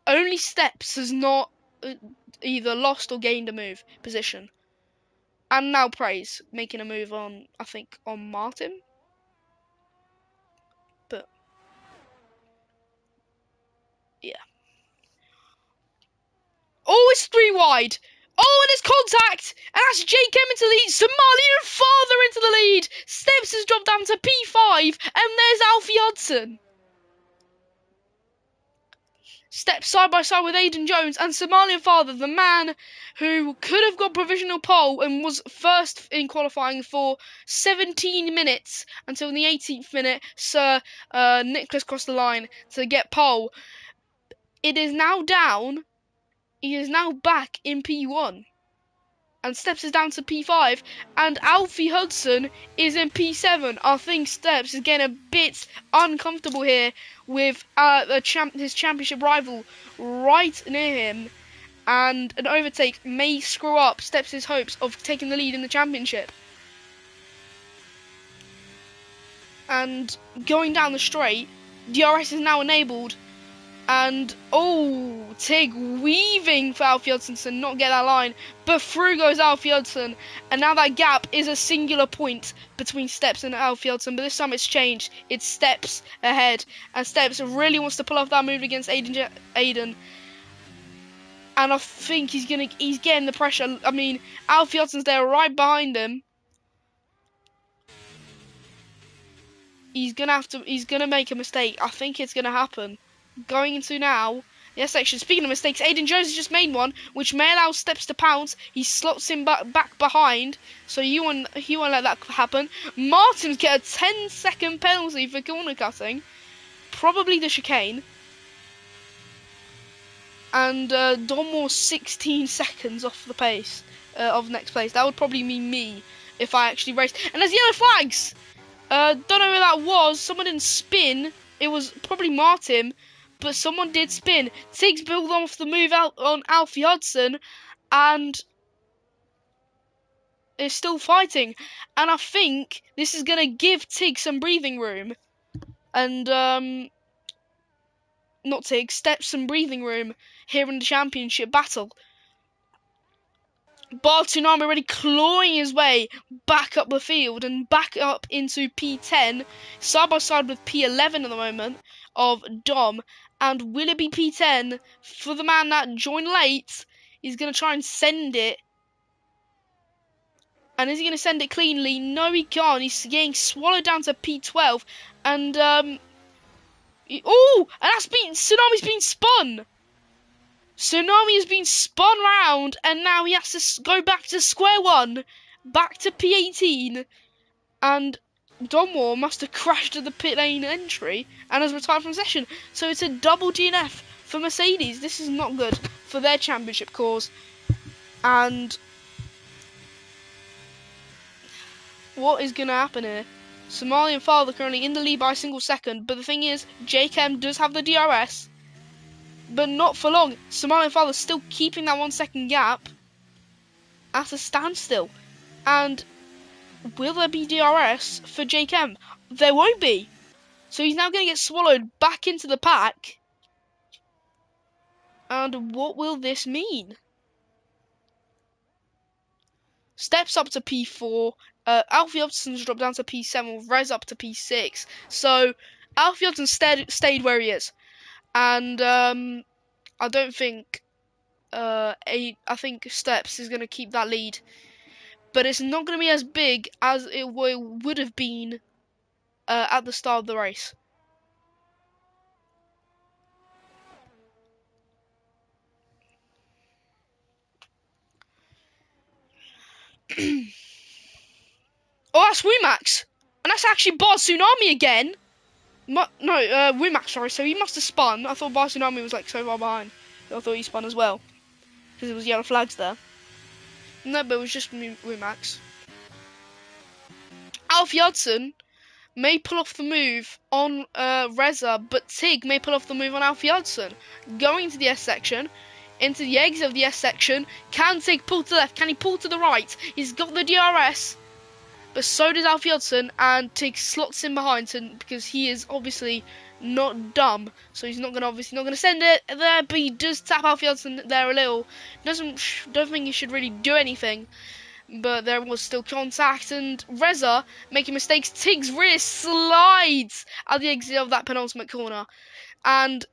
only Steps has not either lost or gained a move position. And now Praise making a move on, I think, on Martin. But, yeah. Oh, it's 3 wide. Oh, and it's contact. And that's Jake M into the lead. Somali even farther into the lead. Steps has dropped down to P5. And there's Alfie Hudson. steps side by side with Aidan Jones and Somalian Father, the man who could have got provisional pole and was first in qualifying for 17 minutes until in the 18th minute, Sir Nicholas crossed the line to get pole. It is now down. He is now back in P1. And Steps is down to P5, and Alfie Hudson is in P7. I think Steps is getting a bit uncomfortable here with his championship rival right near him, and an overtake may screw up Steps' hopes of taking the lead in the championship. And going down the straight, DRS is now enabled, and Tig weaving for Alfie Hudson to not get that line, but through goes Alfie Hudson, and now that gap is a singular point between Steps and Alfie Hudson, but this time it's changed. It's Steps ahead, and Steps really wants to pull off that move against Aidan. And I think he's getting the pressure. I mean, Alfie Hudson's there right behind him. He's gonna make a mistake. I think it's gonna happen. Going into now the S section. Speaking of mistakes, Aidan Jones has just made one, which may allow Steps to pounce. He slots him back behind, so he won't let that happen. Martin's get a 10-second penalty for corner cutting, probably the chicane. And Donmore 16 seconds off the pace of next place. That would probably mean me if I actually raced. And there's yellow flags. Don't know who that was. Someone didn't spin. It was probably Martin, but someone did spin. Tiggs built off the move out on Alfie Hudson, and is still fighting. And I think this is gonna give Tiggs some breathing room, and not Tiggs, Steps some breathing room here in the championship battle. Tsunami already clawing his way back up the field and back up into P10, side by side with P11 at the moment of Dom. And will it be P10 for the man that joined late? He's going to try and send it. And is he going to send it cleanly? No, he can't. He's getting swallowed down to P12. And, and Tsunami's been spun. Tsunami has been spun round, and now he has to go back to square one, back to P18, and Donmore must have crashed at the pit lane entry and has retired from session. So it's a double DNF for Mercedes. This is not good for their championship cause. And what is going to happen here? Somalian Father currently in the lead by a single second, but the thing is, JKM does have the DRS. But not for long. Somalian Father still keeping that 1 second gap at a standstill. And will there be DRS for JKM? There won't be. So he's now going to get swallowed back into the pack. And what will this mean? Steps up to P4. Alfie Hudson's dropped down to P7 with Rez up to P6. So Alfie Hudson stayed where he is. And I don't think I think Steps is going to keep that lead, but it's not going to be as big as it would have been at the start of the race. Oh, that's Wimax, and that's actually Bar Tsunami again. Wimax, sorry. So he must have spun. I thought Bar Tsunami was like so far behind. I thought he spun as well because there was yellow flags there. No, but it was just Wimax. Alfie Hudson may pull off the move on Reza, but Tig may pull off the move on Alfie Hudson. Going to the S section, into the exit of the S section. Can Tig pull to the left? Can he pull to the right? He's got the DRS, but so does Alfie Hudson, and Tig slots in behind because he is obviously not dumb, so he's not gonna send it there, but he does tap Alfie Hudson there a little. Don't think he should really do anything. But there was still contact, and Reza making mistakes. Tig's rear slides at the exit of that penultimate corner, and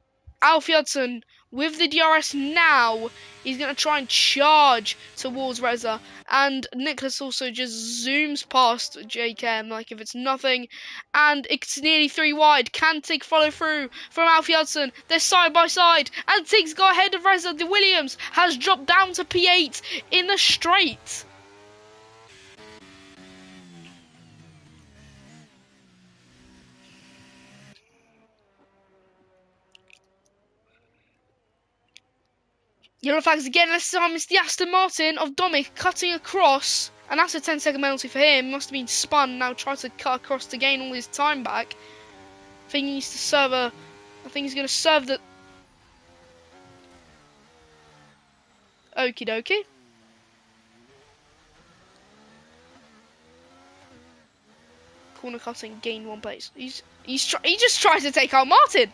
Alfie Hudson With the DRS now, he's going to try and charge towards Reza. And Nicholas also just zooms past JKM like if it's nothing. And it's nearly 3 wide. Can Tig follow through from Alfie Hudson? They're side by side. And Tig's got ahead of Reza. The Williams has dropped down to P8 in the straight. Yellow flags again. This time it's the Aston Martin of Dominic cutting across. And that's a 10-second penalty for him. Must have been spun. Now try to cut across to gain all his time back. I think he needs to serve a... I think he's going to serve the... Okie dokie. Corner cutting, gain 1 place. He just tries to take out Martin.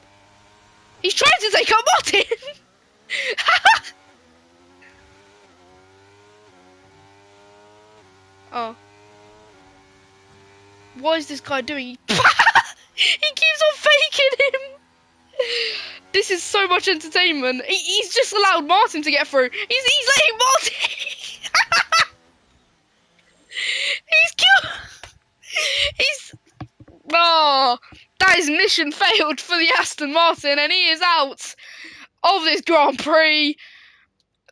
He's trying to take out Martin. Oh. What is this guy doing? He keeps on faking him. This is so much entertainment. He's just allowed Martin to get through. He's letting Martin. He's killed. Oh, that is mission failed for the Aston Martin, and he is out of this Grand Prix.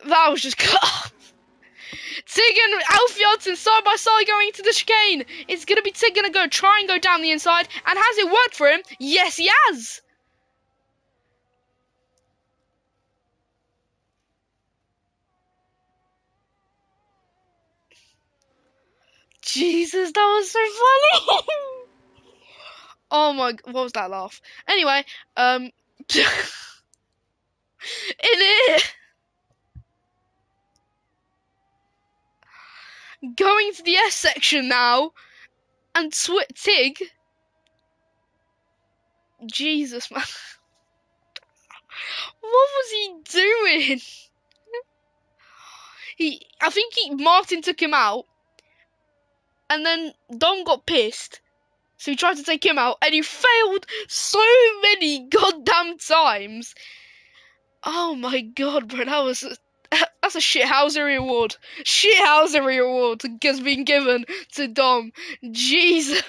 That was just cut off. Tig and Alfie Hudson side by side going into the chicane. It's going to be Tig going to try and go down the inside. And has it worked for him? Yes, he has. Jesus, that was so funny. Oh my, what was that laugh? Anyway, in it. Going to the S section now. And Tig. Jesus, man. What was he doing? I think Martin took him out. And then Dom got pissed. So he tried to take him out. And he failed so many goddamn times. Oh my god, bro. That's a shithousery award. Shithousery award has been given to Dom. Jesus.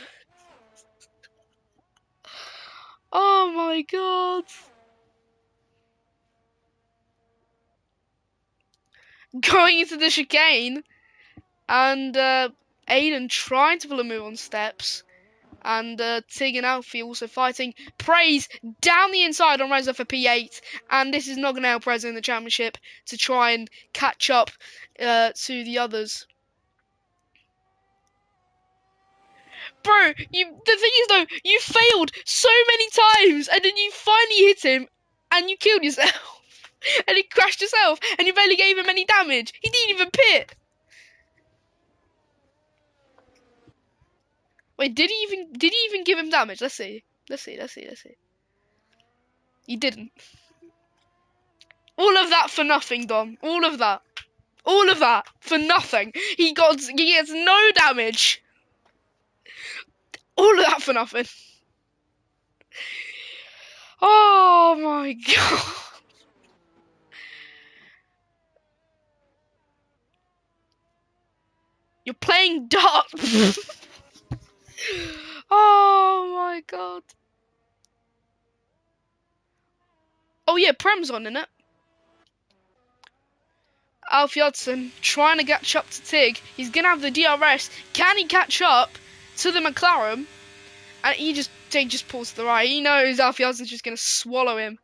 Oh my god. Going into the chicane. And Aiden trying to pull a move on steps. And Tig and Alfie also fighting. Praise down the inside on Reza for P8. And this is not going to help Reza in the championship to try and catch up to the others. Bro, the thing is though, you failed so many times and then you finally hit him and you killed yourself. And he crashed yourself and you barely gave him any damage. He didn't even pit. Wait, did he even give him damage? Let's see. He didn't. All of that for nothing, Dom. All of that for nothing. He gets no damage. All of that for nothing. Oh my god. You're playing darts. Oh my god. Oh yeah, Prem's on, innit? Alfie Hudson trying to catch up to Tig. He's going to have the DRS. Can he catch up to the McLaren? And Tig just pulls to the right. He knows Alfie Hudson's just going to swallow him.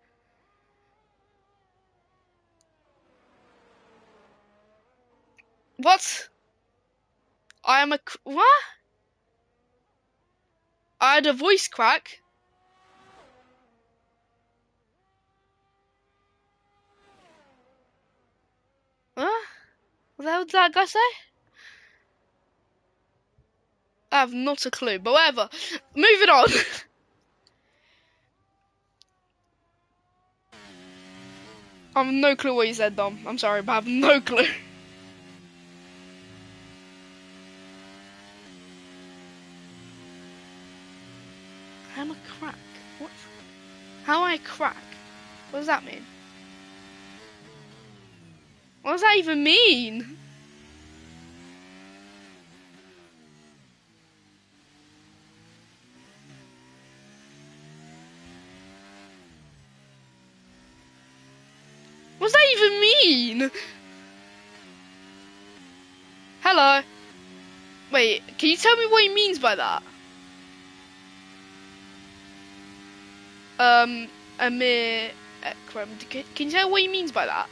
What? What? I had a voice crack. Huh? What the hell did that guy say? I have not a clue, but whatever. Moving on. I have no clue what you said, Dom. I'm sorry, but I have no clue. I'm a crack. What? How am I a crack? What does that mean? What does that even mean? What does that even mean? Hello? Wait, can you tell me what he means by that? Amir Ekram. Can you tell what he means by that?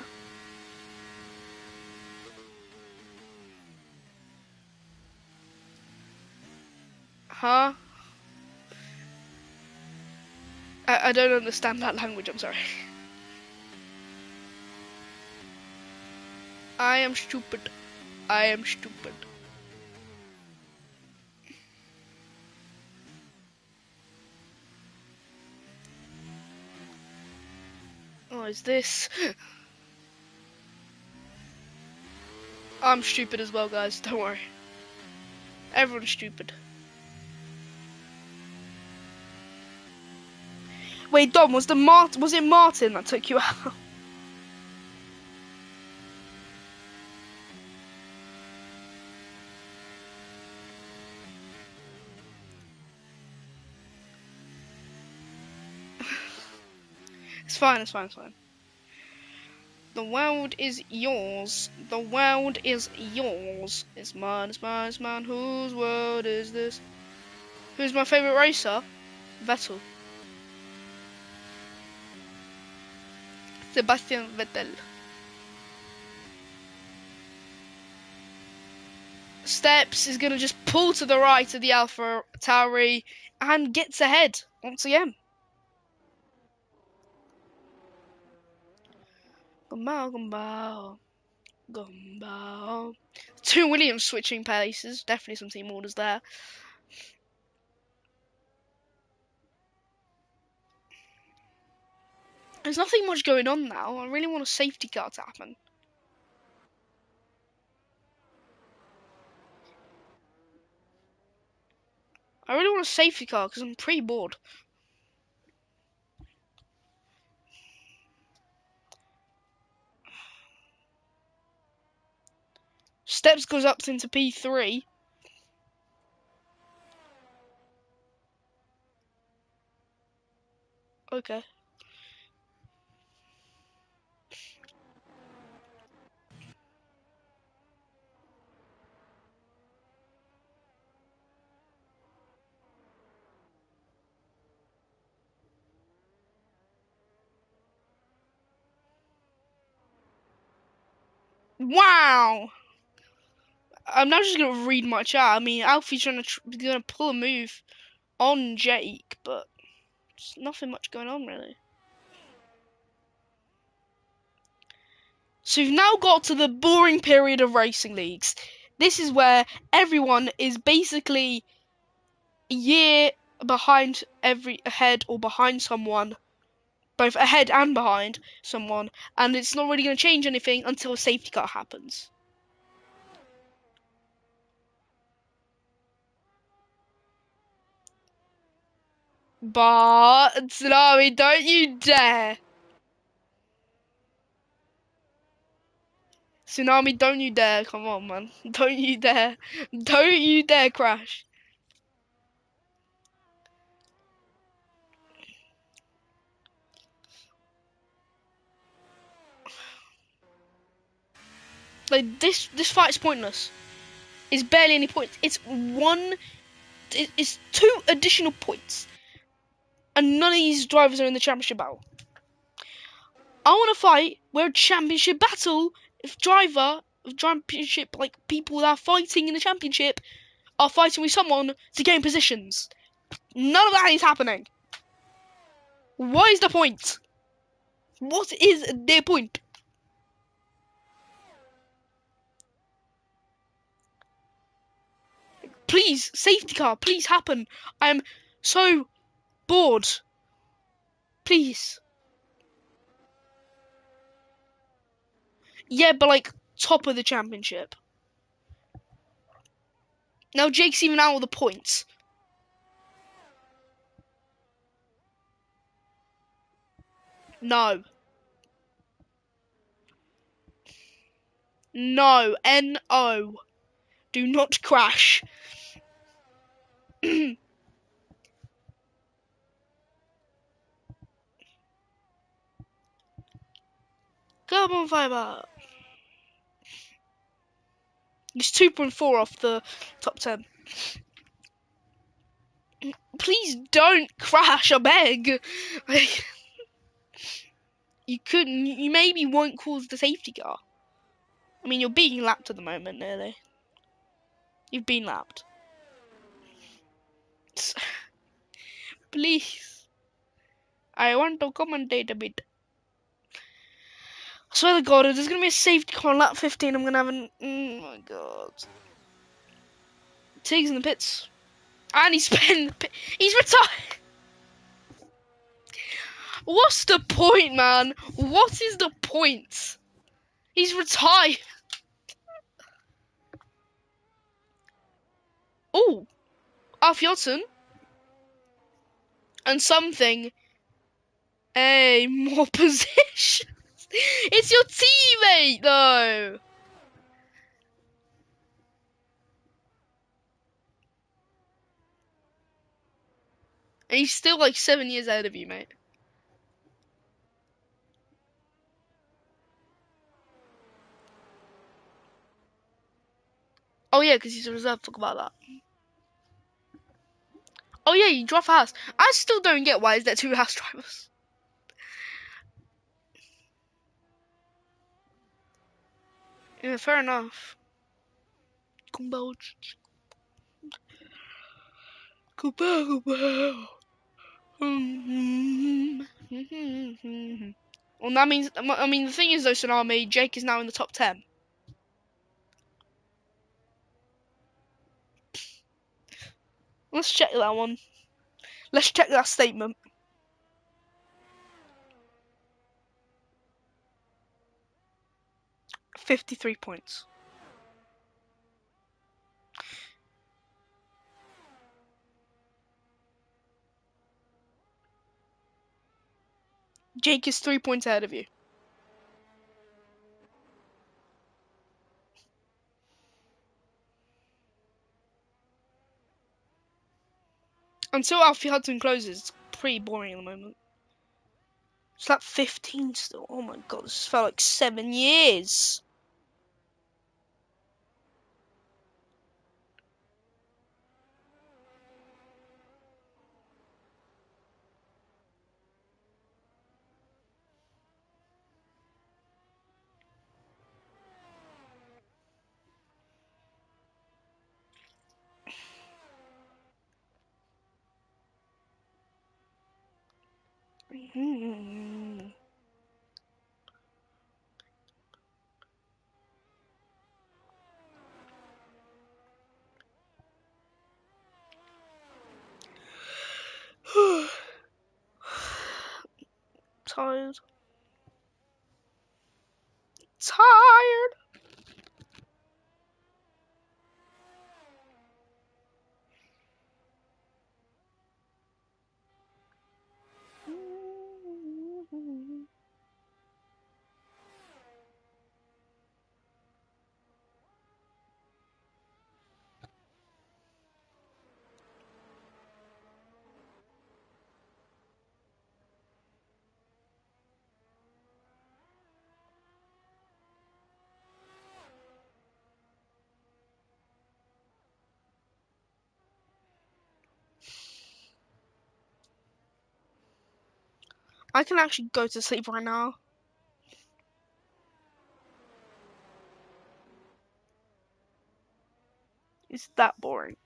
Huh? I don't understand that language, I'm sorry. I am stupid. I am stupid. Oh, is this? I'm stupid as well, guys. Don't worry. Everyone's stupid. Wait, Dom, was it Martin that took you out? It's fine, it's fine, it's fine. The world is yours. The world is yours. It's mine, it's mine, it's mine. Whose world is this? Who's my favourite racer? Vettel. Sebastian Vettel. Steps is going to just pull to the right of the Alpha Tauri and gets ahead once again. Gumbao, gumbao, gumbao. Two Williams switching places. Definitely some team orders there. There's nothing much going on now. I really want a safety car to happen. I really want a safety car because I'm pretty bored. Steps goes up into P3. Okay. Wow! I'm now just gonna read my chat. I mean, Alfie's gonna pull a move on Jake, but there's nothing much going on really. So we've now got to the boring period of racing leagues. This is where everyone is basically a year behind ahead or behind someone, both ahead and behind someone, and it's not really going to change anything until a safety car happens. But Tsunami, don't you dare! Tsunami, don't you dare! Come on, man! Don't you dare! Don't you dare crash! Like this fight is pointless. It's barely any points. It's two additional points, and none of these drivers are in the championship battle. I want to fight where a championship battle, if championship, like people that are fighting in the championship are fighting with someone to gain positions. None of that is happening. What is the point? What is the point? Please, safety car, please happen. I am so bored. Please. Yeah, but like top of the championship. Now Jake's even out of the points. No. No, N-O. Do not crash. Carbon fiber. It's 2.4 off the top 10. Please don't crash, I beg. Like, you maybe won't cause the safety car. I mean, you're being lapped at the moment, nearly. You've been lapped. Please. I want to commentate a bit. I swear to God, if there's going to be a safety car on lap 15, I'm going to have an... Oh my God. Tig's in the pits. And he's been... He's retired. What's the point, man? What is the point? He's retired. Oh, Alf Jotson. And something. Hey, more positions. It's your teammate, though. And he's still like 7 years ahead of you, mate. Oh yeah, because he's a reserve. Talk about that. Oh yeah, you drive fast. I still don't get why is there 2 Haas drivers. Yeah, fair enough. Converge. Well, that means, I mean, the thing is though, Tsunami, Jake is now in the top 10. Let's check that one. Let's check that statement. 53 points. Jake is 3 points ahead of you. Until Alfie Hudson closes, it's pretty boring at the moment. It's like 15 still. Oh my God, this felt like 7 years. Tired. Tired. I can actually go to sleep right now. It's that boring.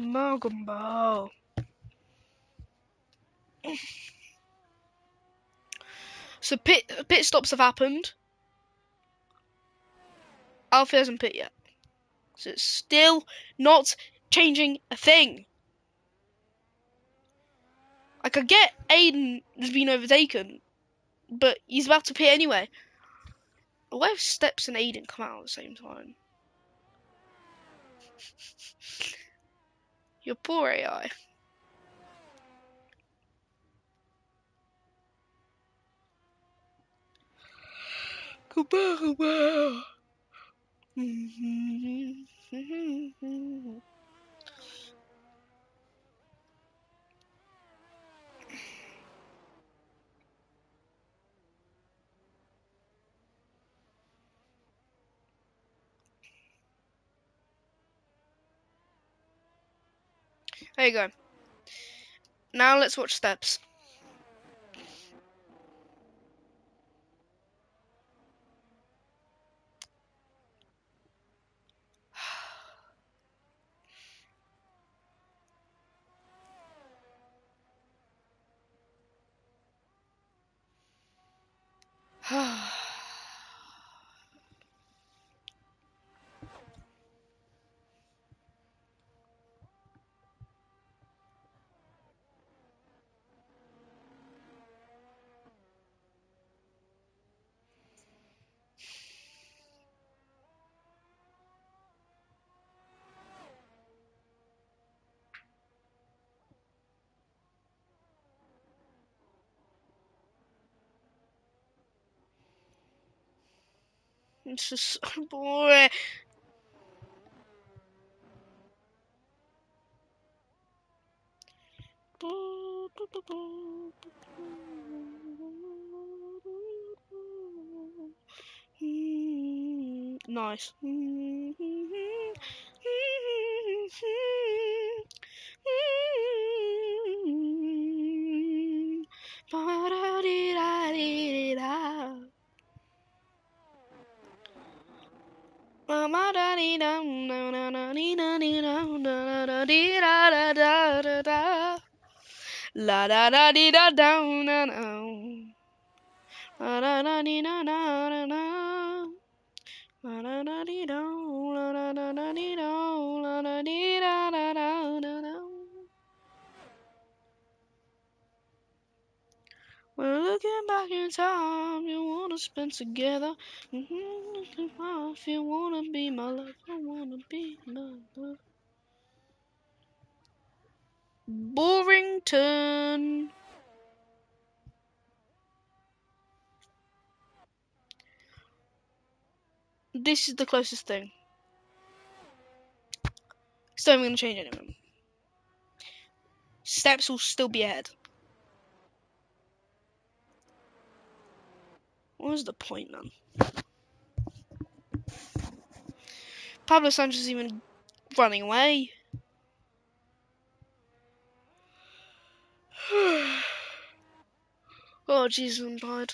Amalgam Ball. So pit stops have happened. Alfie hasn't pit yet. So it's still not changing a thing. I could get Aiden has been overtaken, but he's about to pit anyway. What if Steps and Aiden come out at the same time? Your poor AI. Goodbye. There you go. Now let's watch Steps. It's just so boring. Nice. La da da dee da down na na. La da da dee na na na na. La da da dee do. La da da da dee do. La da dee da da da da da. We're looking back in time. You wanna spend together. If you wanna be my love, I wanna be my love. Borington. This is the closest thing. It's not even going to change anything. Steps will still be ahead. What was the point, man? Pablo Sanchez is even running away. Oh, Jesus, I'm tired.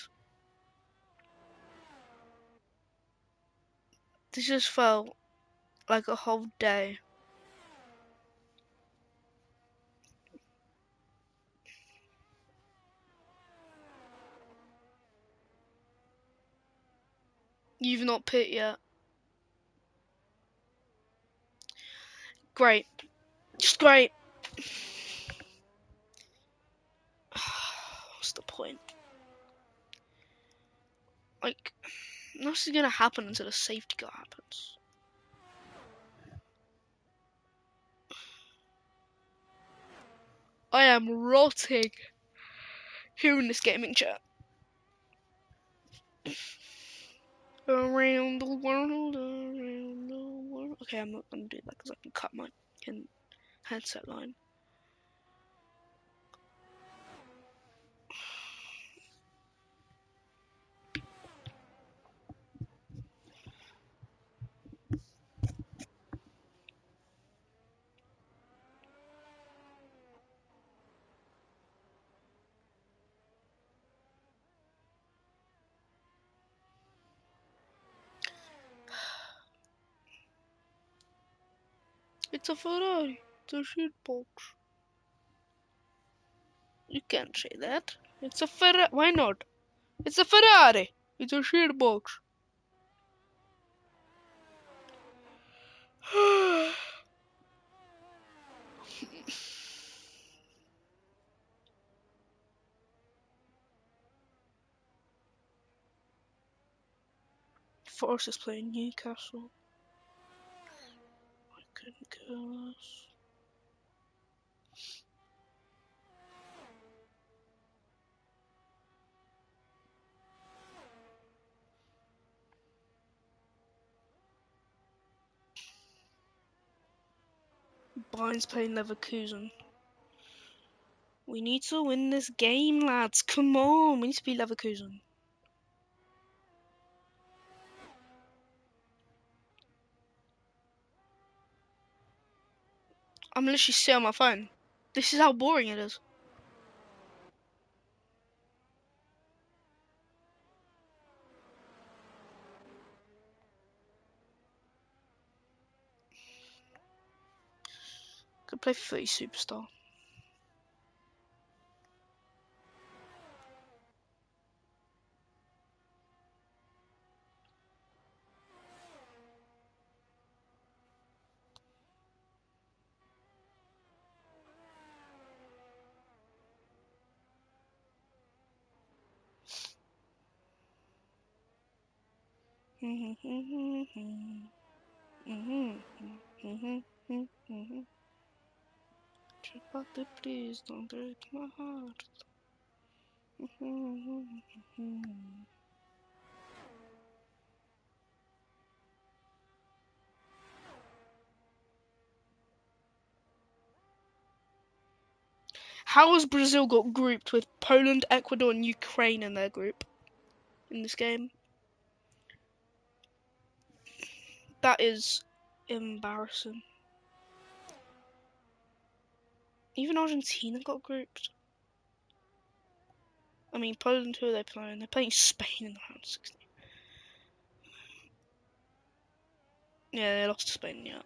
This just felt like a whole day. You've not pit yet. Great. Just great. What's the point? Like, nothing's gonna happen until the safety car happens. I am rotting here in this gaming chat. Around the world, around the world. Okay, I'm not gonna do that because I can cut my headset line. It's a Ferrari. The shit box. You can't say that. It's a Ferrari. Why not? It's a Ferrari. It's a shit box. Force is playing Newcastle. I couldn't care less. Bayern's playing Leverkusen. We need to win this game, lads. Come on, we need to beat Leverkusen. I'm literally sitting on my phone. This is how boring it is. Could play 30 Superstar. But please don't break my heart. How has Brazil got grouped with Poland, Ecuador, and Ukraine in their group in this game? That is embarrassing. Even Argentina got grouped. I mean, Poland, who are they playing? They're playing Spain in the round of 16. Yeah, they lost to Spain, yeah.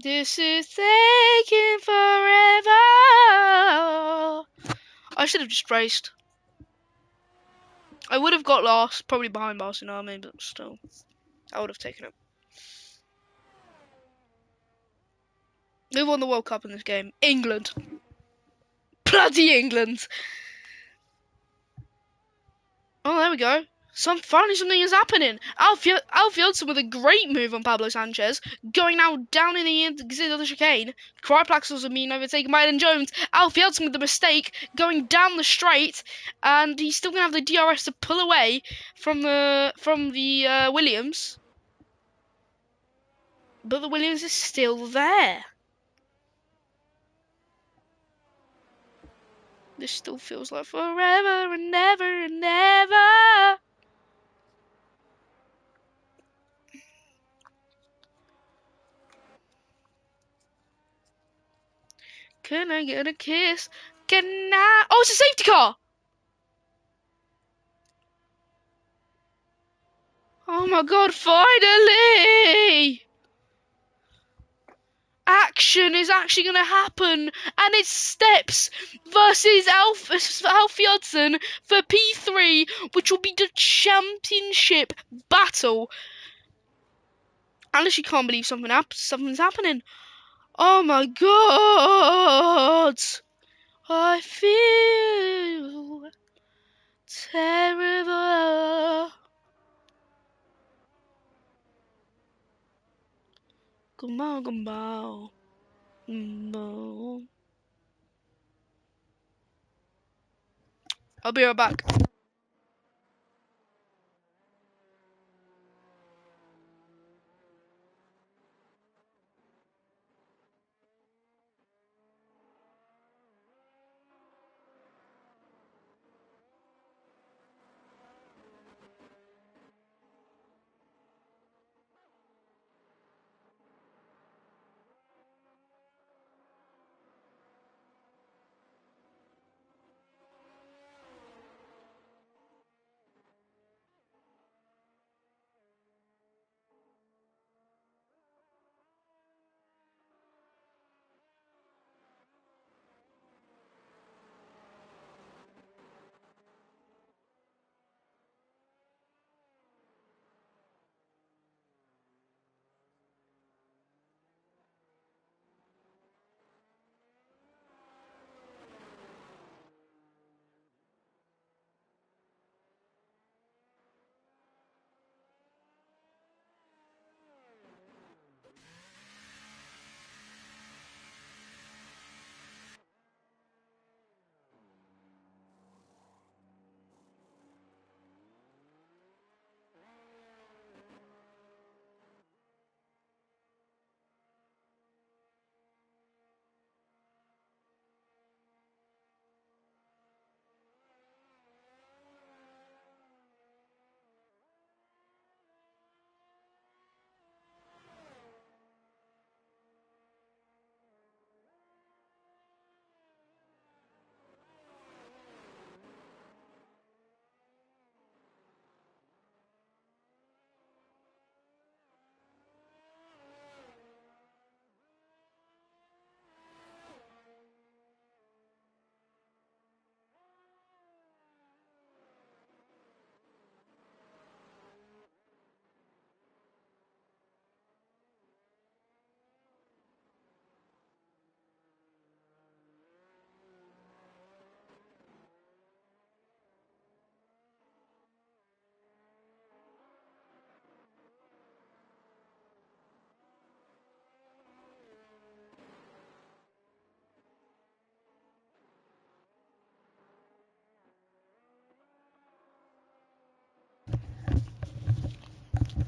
This is taking forever. I should have just raced. I would have got lost, probably behind Barcelona, but still, I would have taken it. Who won the World Cup in this game? England. Bloody England. Oh, there we go. Finally something is happening. Alfieldson with a great move on Pablo Sanchez. Going now down in the exit of the chicane. Cryplaxels are being overtaken by Eden Jones. Alfieldson with the mistake. Going down the straight. And he's still going to have the DRS to pull away from the Williams. But the Williams is still there. This still feels like forever and ever and ever. Can I get a kiss? Can I? Oh, it's a safety car! Oh my god, finally! Action is actually going to happen, and it's Steps versus Alfie Hudson for P3, which will be the championship battle. I literally can't believe something's happening. Oh my god! I feel terrible. Gumball, gumball, gumball. I'll be right back.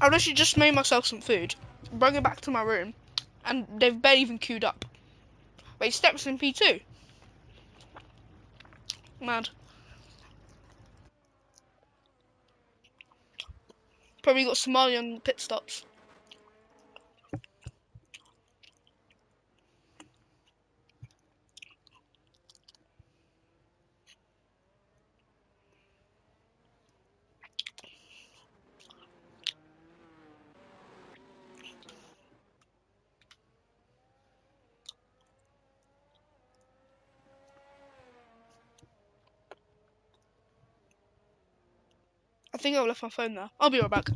I literally just made myself some food, brought it back to my room, and they've barely even queued up. Wait, steps in P2. Mad. Probably got Somali on pit stops. I think I left my phone there. I'll be right back.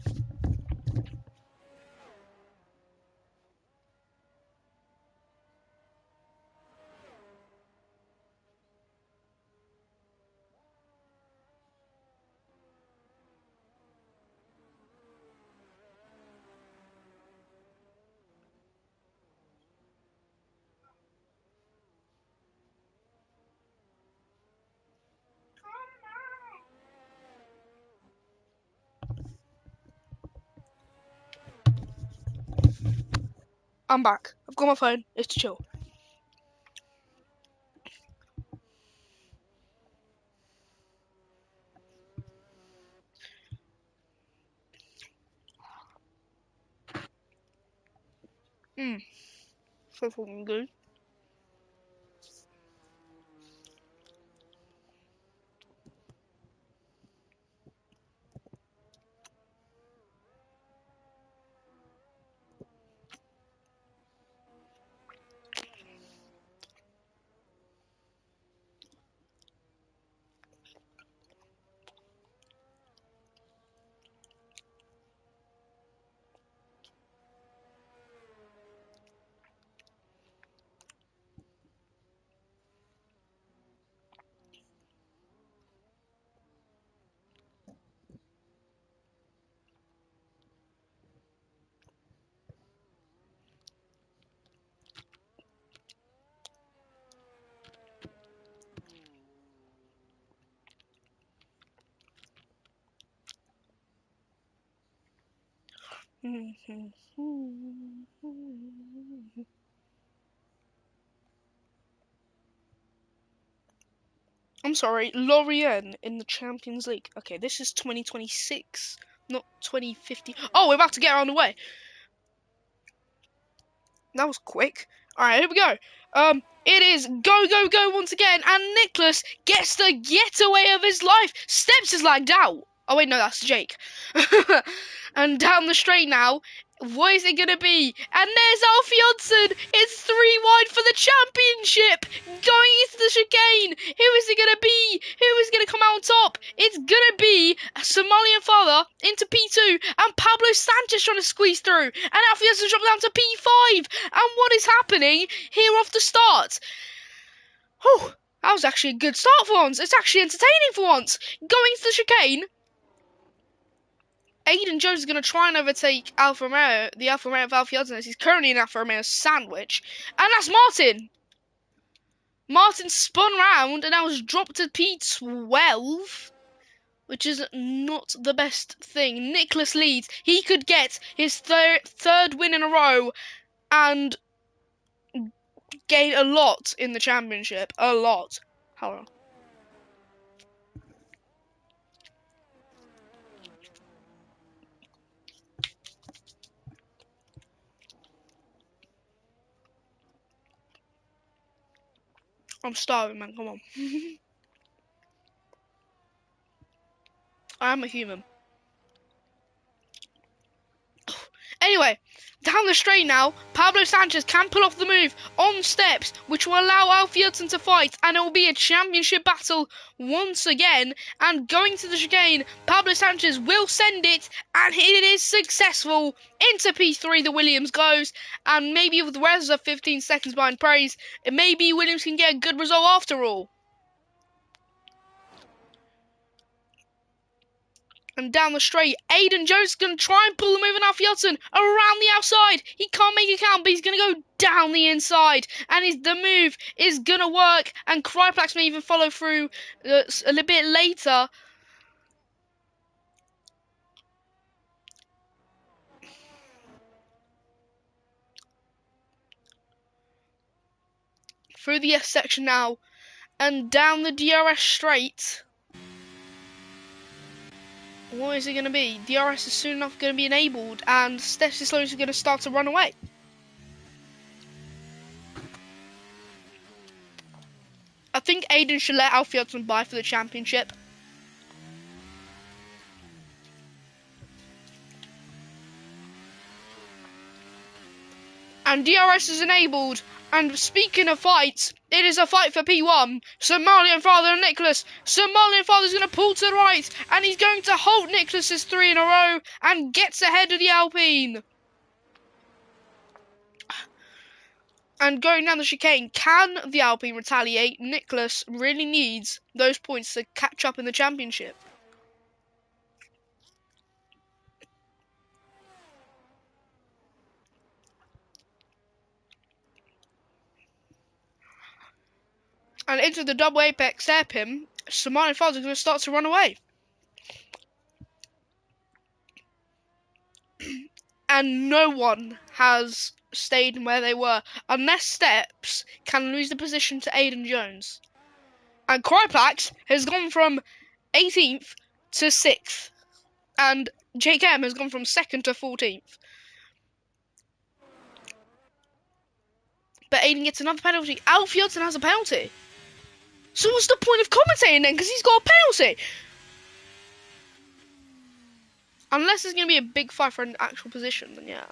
I'm back. I've got my phone. It's chill. So fucking good. I'm sorry, Lorient in the Champions League. Okay, this is 2026, not 2050. Oh, we're about to get on the way. That was quick. Alright, here we go. It is go, go, go once again, and Nicholas gets the getaway of his life. Steps is lagged out. Oh wait, no, that's Jake. And down the straight now. What is it gonna be? And there's Alfie Hudson. It's 3 wide for the championship. Going into the chicane. Who is it gonna be? Who is gonna come out on top? It's gonna be a Somalian father into P2 and Pablo Sanchez trying to squeeze through. And Alfie Hudson dropped down to P5. And what is happening here off the start? Whew, that was actually a good start for once. It's actually entertaining for once. Going to the chicane. Aiden Jones is going to try and overtake Alfa Romeo, the Alfa Romeo of Alfie Hudson. He's currently in Alfa Romeo sandwich. And that's Martin. Martin spun round and now was dropped to P12, which is not the best thing. Nicholas leads. He could get his third win in a row and gain a lot in the championship. A lot. Hold on. I'm starving, man. Come on. I am a human. Anyway, down the straight now, Pablo Sanchez can pull off the move on steps, which will allow Alfie Hudson to fight, and it will be a championship battle once again. And going to the chicane, Pablo Sanchez will send it, and it is successful. Into P3 the Williams goes, and maybe with the rest of 15 seconds behind praise, maybe Williams can get a good result after all. And down the straight, Aiden Jones is going to try and pull the move on Alfie Hudson around the outside. He can't make it count, but he's going to go down the inside. And the move is going to work. And Cryplax may even follow through a little bit later. through the S section now and down the DRS straight. What is it going to be? DRS is soon enough going to be enabled, and Steps is slowly going to start to run away. I think Aiden should let Alfie Hudson buy for the championship. And DRS is enabled. And speaking of fights, it is a fight for P1. Somalian Father and Nicholas. Somalian Father's going to pull to the right. And he's going to halt Nicholas's 3 in a row. And gets ahead of the Alpine. And going down the chicane, can the Alpine retaliate? Nicholas really needs those points to catch up in the championship. And into the double apex hairpin, Somalian Father's going to start to run away. And no one has stayed where they were, unless Steps can lose the position to Aiden Jones. And Kryplax has gone from 18th to 6th, and Jake M has gone from 2nd to 14th. But Aiden gets another penalty. Alfie Hudson has a penalty. So what's the point of commentating then? Because he's got a penalty. Unless there's going to be a big fight for an actual position, then yeah.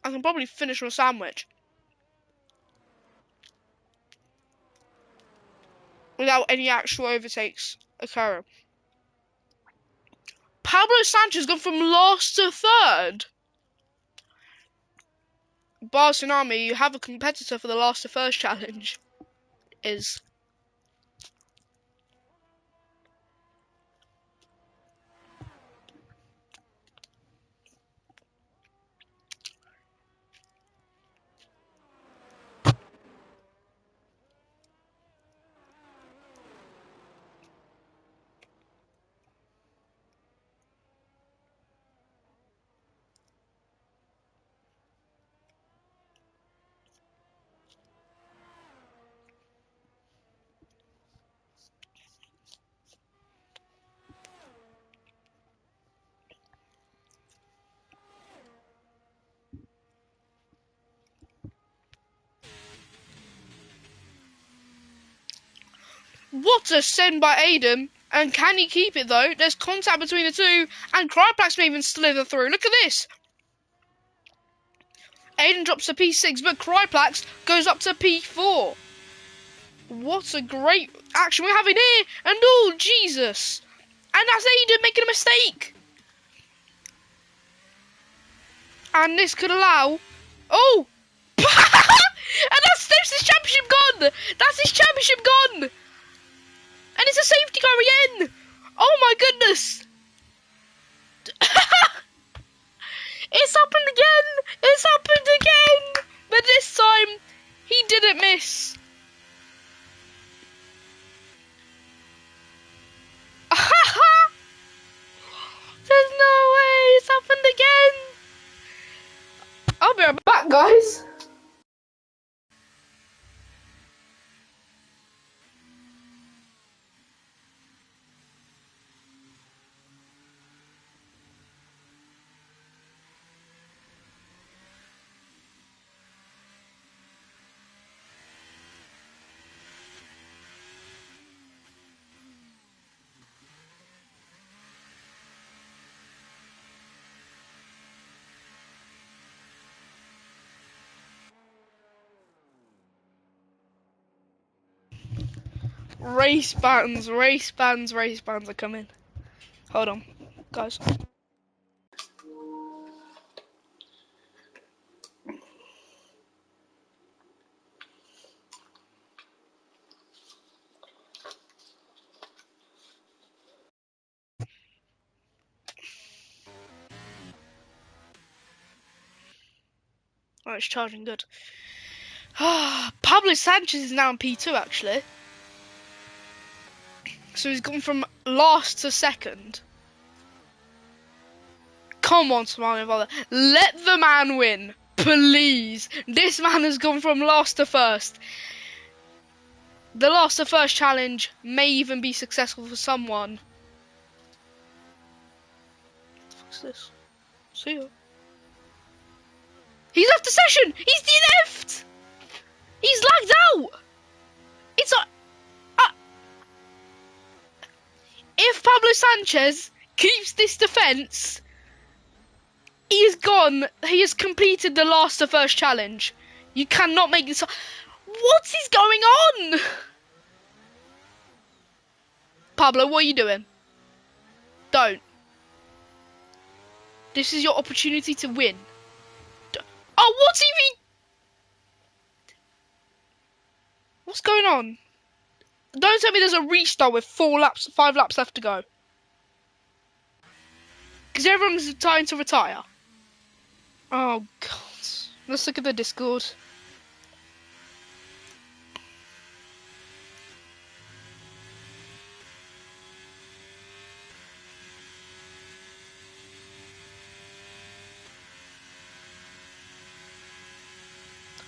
I can probably finish with a sandwich without any actual overtakes occurring. Pablo Sanchez gone from last to 3rd. Bar Tsunami, you have a competitor for the last to first challenge. Is what a send by Aiden, and can he keep it though? There's contact between the two, and Kryplax may even slither through. Look at this. Aiden drops to P6, but Kryplax goes up to P4. What a great action we're having here, and oh Jesus! And that's Aiden making a mistake. And this could allow. Oh! And that's his championship gone! That's his championship gone! And it's a safety car again! Oh my goodness! It's happened again! It's happened again! But this time, he didn't miss. There's no way! It's happened again! I'll be right back, guys. Race bands are coming. Hold on. guys. Oh, it's charging good. Pablo Sanchez is now in P2 actually. So he's gone from last to second. Come on, Somalia brother. Let the man win. Please. This man has gone from last to first. The last to first challenge may even be successful for someone. What's this? See ya. He's left the session! He's DNF'd! He's lagged out! It's a... If Pablo Sanchez keeps this defence, he is gone. He has completed the last to first challenge. You cannot make this... What is going on? Pablo, what are you doing? Don't. This is your opportunity to win. Oh, what's he mean? What's going on? Don't tell me there's a restart with 5 laps left to go. Because everyone's trying to retire. Oh, God. Let's look at the Discord.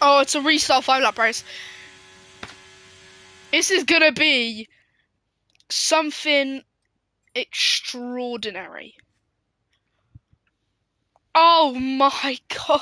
Oh, it's a restart 5-lap race. This is going to be something extraordinary. Oh, my God.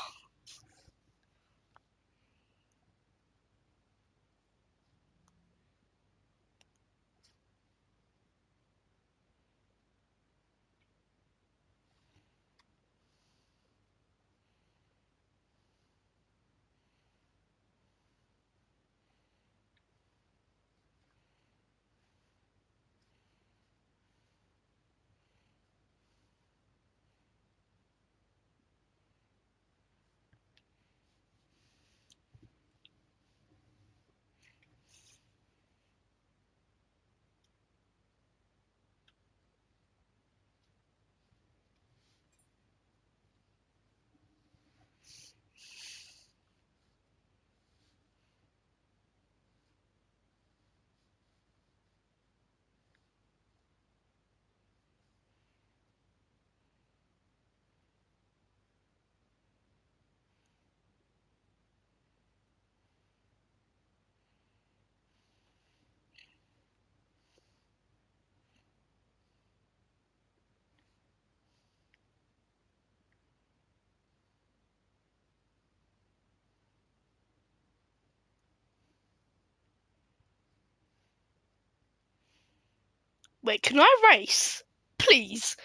Wait, can I race? Please.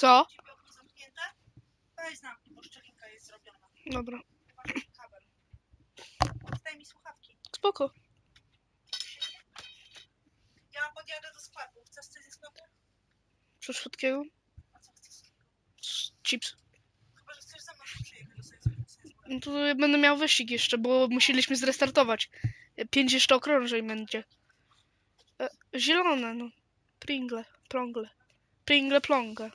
Co? Dobra. Spoko. Ja podjadę do sklepu. Chcesz coś ze sklepu? Co słodkiego? Chips. Chyba, że chcesz ze mną przyjechać do sobie No to będę miał wyścig jeszcze, bo musieliśmy zrestartować. 5 jeszcze okrążeń będzie. Zielone, no. Pringle, plongle. Pringle, plongle.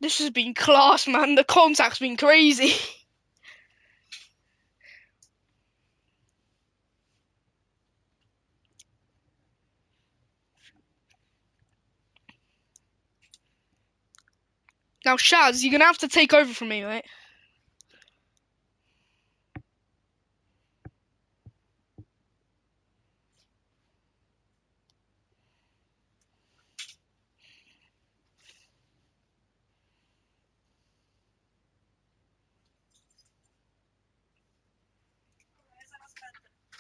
This has been class, man. The contact's been crazy. Now, Shaz, you're gonna have to take over from me, mate.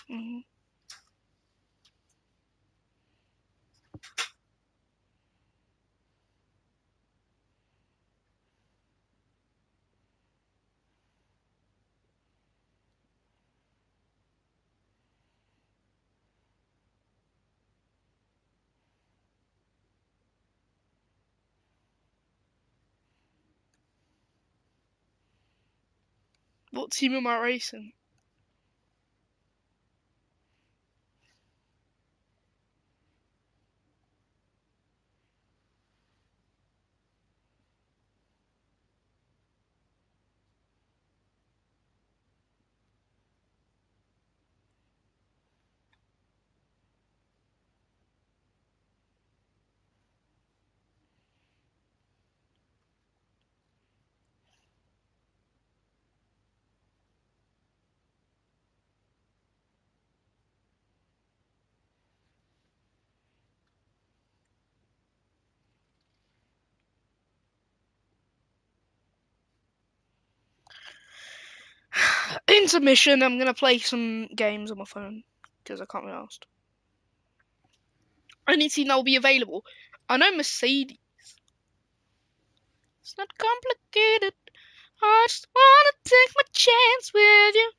Mhm. What team am I racing? Intermission, I'm gonna play some games on my phone because I can't be asked. Any team that will be available. I know Mercedes. It's not complicated. I just wanna take my chance with you.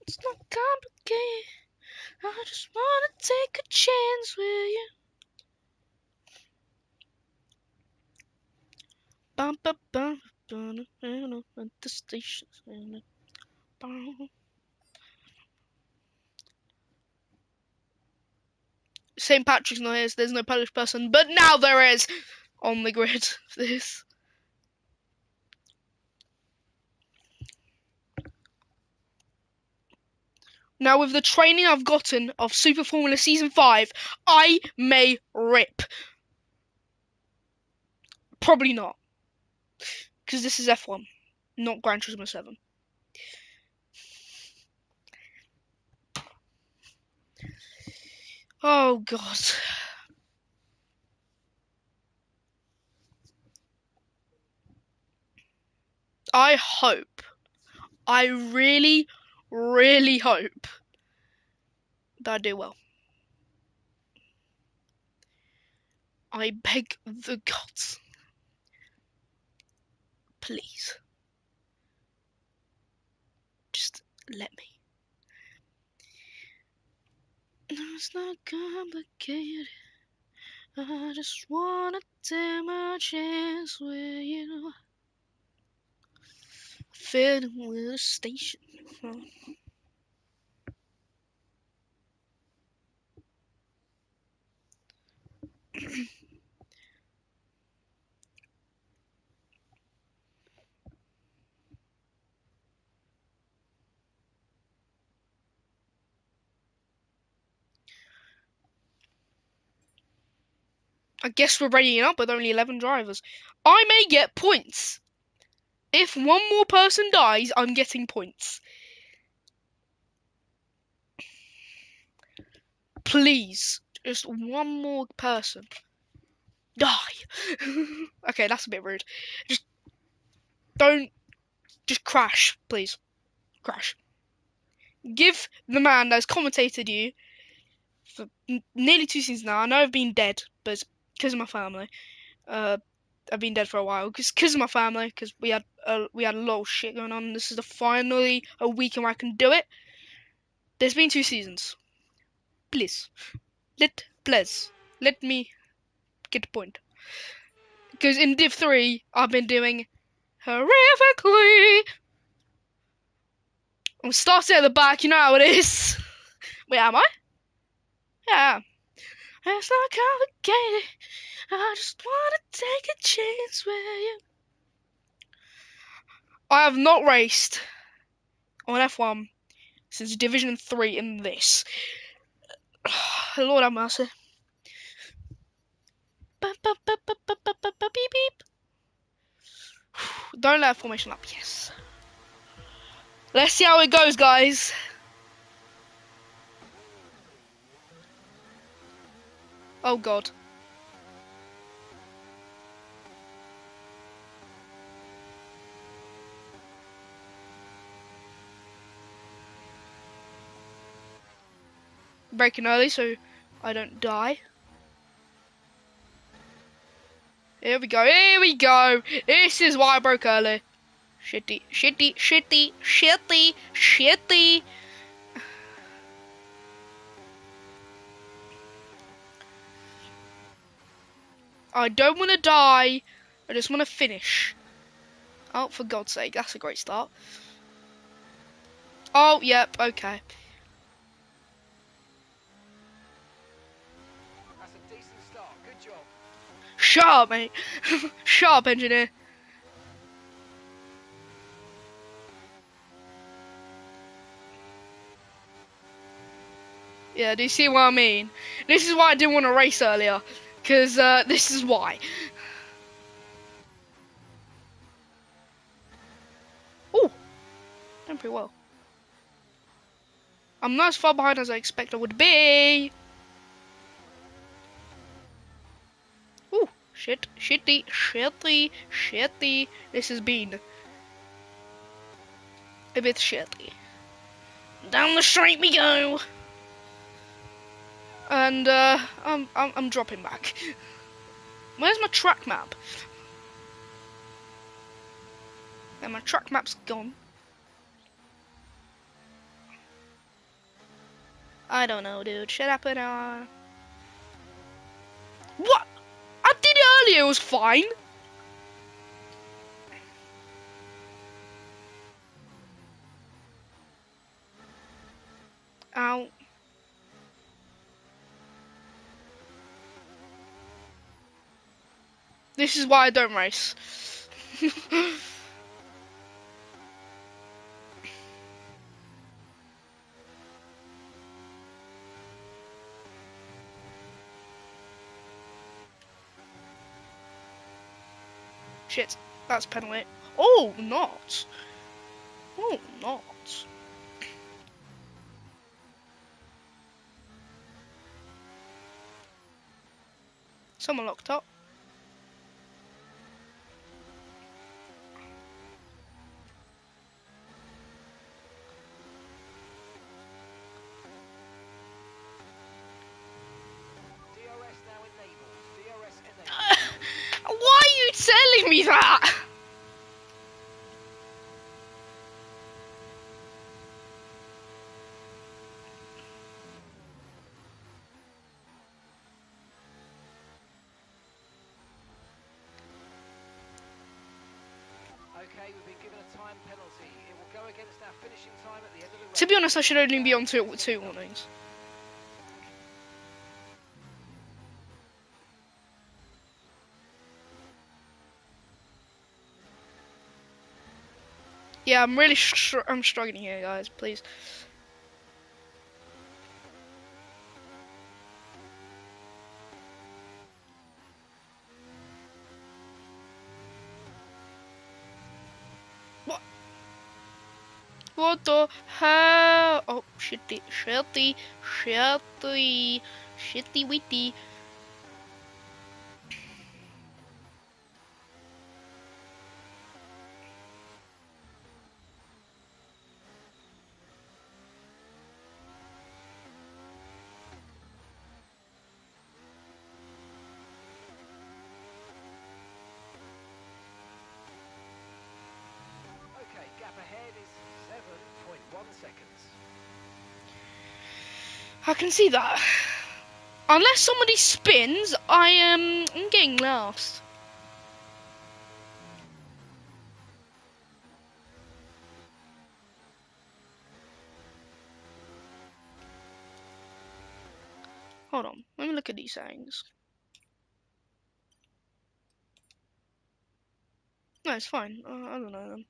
It's not complicated. I just wanna take a chance with you. Bum bum bum bum at the station. St. Patrick's not here, so there's no Polish person, but now there is on the grid for this. Now, with the training I've gotten of Super Formula Season 5, I may rip. Probably not. Because this is F1, not Gran Turismo 7. Oh, God. I hope, I really, really hope that I do well. I beg the gods. Please. Just let me. No, it's not complicated. I just wanna take my chance with you. Fitting with a station. I guess we're readying up with only 11 drivers. I may get points. If one more person dies, I'm getting points. Please, just one more person. Die. Okay, that's a bit rude. Just don't. Just crash, please. Crash. Give the man that's commentated you for nearly 2 seasons now. I know I've been dead, but it's because of my family. I've been dead for a while because of my family. Because we had a lot of shit going on. This is finally a weekend where I can do it. There's been 2 seasons. Please, let me get the point. Because in Div 3, I've been doing horrifically. I'm starting at the back. You know how it is. Wait, am I? Yeah. It's not complicated. I just wanna take a chance with you. I have not raced on F1 since Division 3 in this. Lord have mercy. Beep, beep. Don't let formation up. Yes. Let's see how it goes, guys. Oh, God. Breaking early so I don't die. Here we go. Here we go. This is why I broke early. Shitty, shitty, shitty, shitty, shitty. I don't want to die. I just want to finish. Oh, for God's sake, that's a great start. Oh, yep, okay. That's a decent start. Good job. Shut up, mate. Shut up, engineer. Yeah, do you see what I mean? This is why I didn't want to race earlier. Because this is why. Oh, done pretty well. I'm not as far behind as I expect I would be. Oh, shit, shitty, shitty, shitty. This has been a bit shitty. Down the street we go. And I'm dropping back. Where's my track map? And my track map's gone. I don't know, dude. Shut up and What? I did it earlier. It was fine. Ow. This is why I don't race. Shit, that's penalty. Oh, not. Oh, not. Someone locked up. DRS now enabled. DRS enabled. Why are you telling me that? Okay, we've been given a time penalty. It will go against our finishing time at the end of the race. To be honest, I should only be on two warnings. Yeah, I'm struggling here, guys. Please. What? What the hell? Oh, shitty, shitty, shitty, shitty, witty. seconds. I can see that. Unless somebody spins, I'm getting last. Hold on, let me look at these settings. No, it's fine. I don't know them.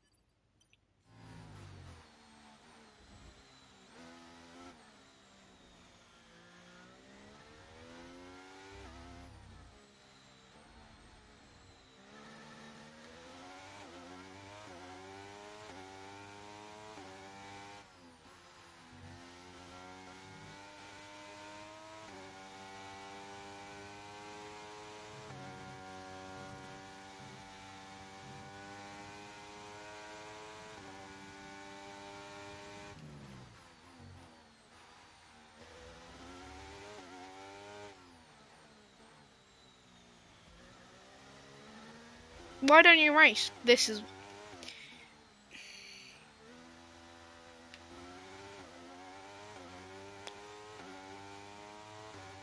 Why don't you race? This is...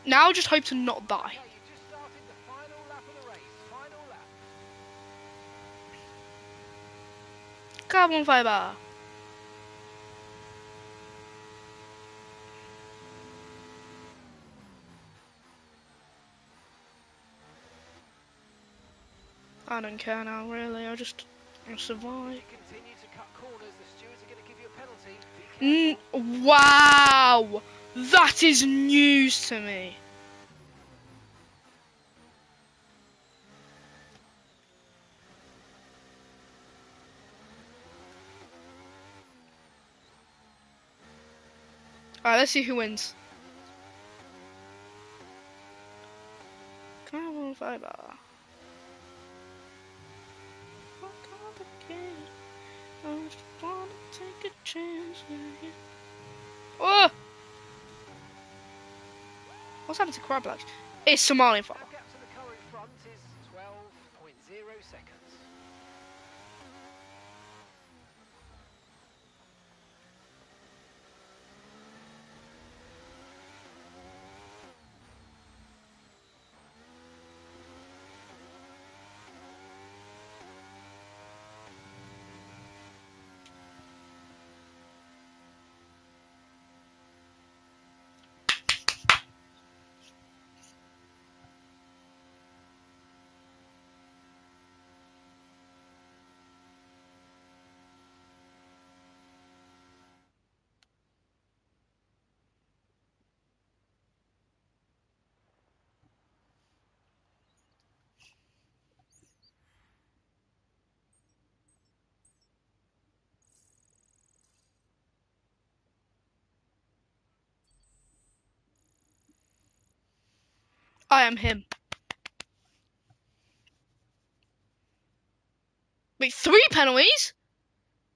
Now just hope to not die. Okay, you just started the final lap of the race. Final lap. Carbon fiber. I don't care now, really. I'll survive. If you continue to cut corners, the stewards are going to give you a penalty. Be careful. Wow! That is news to me. Alright, let's see who wins. Carbon fiber. I just wanna take a chance with you. Oh! What's happened to crab legs? It's Somali fire. Lap gap to the car in front is 12.0 seconds. I am him. Wait, 3 penalties?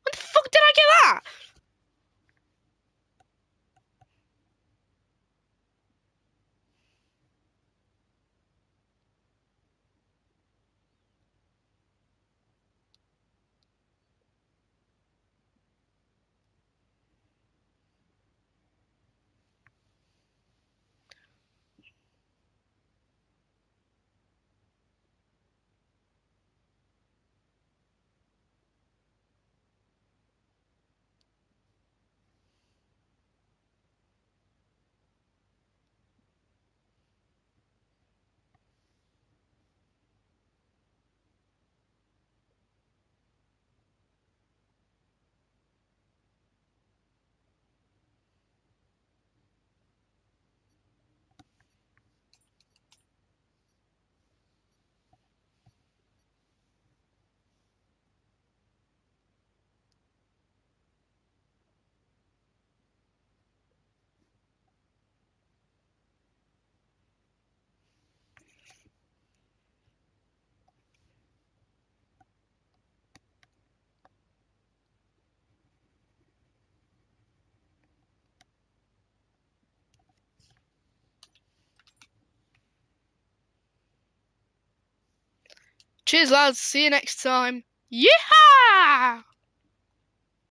When the fuck did I get that? Cheers, lads. See you next time. Yeehaw!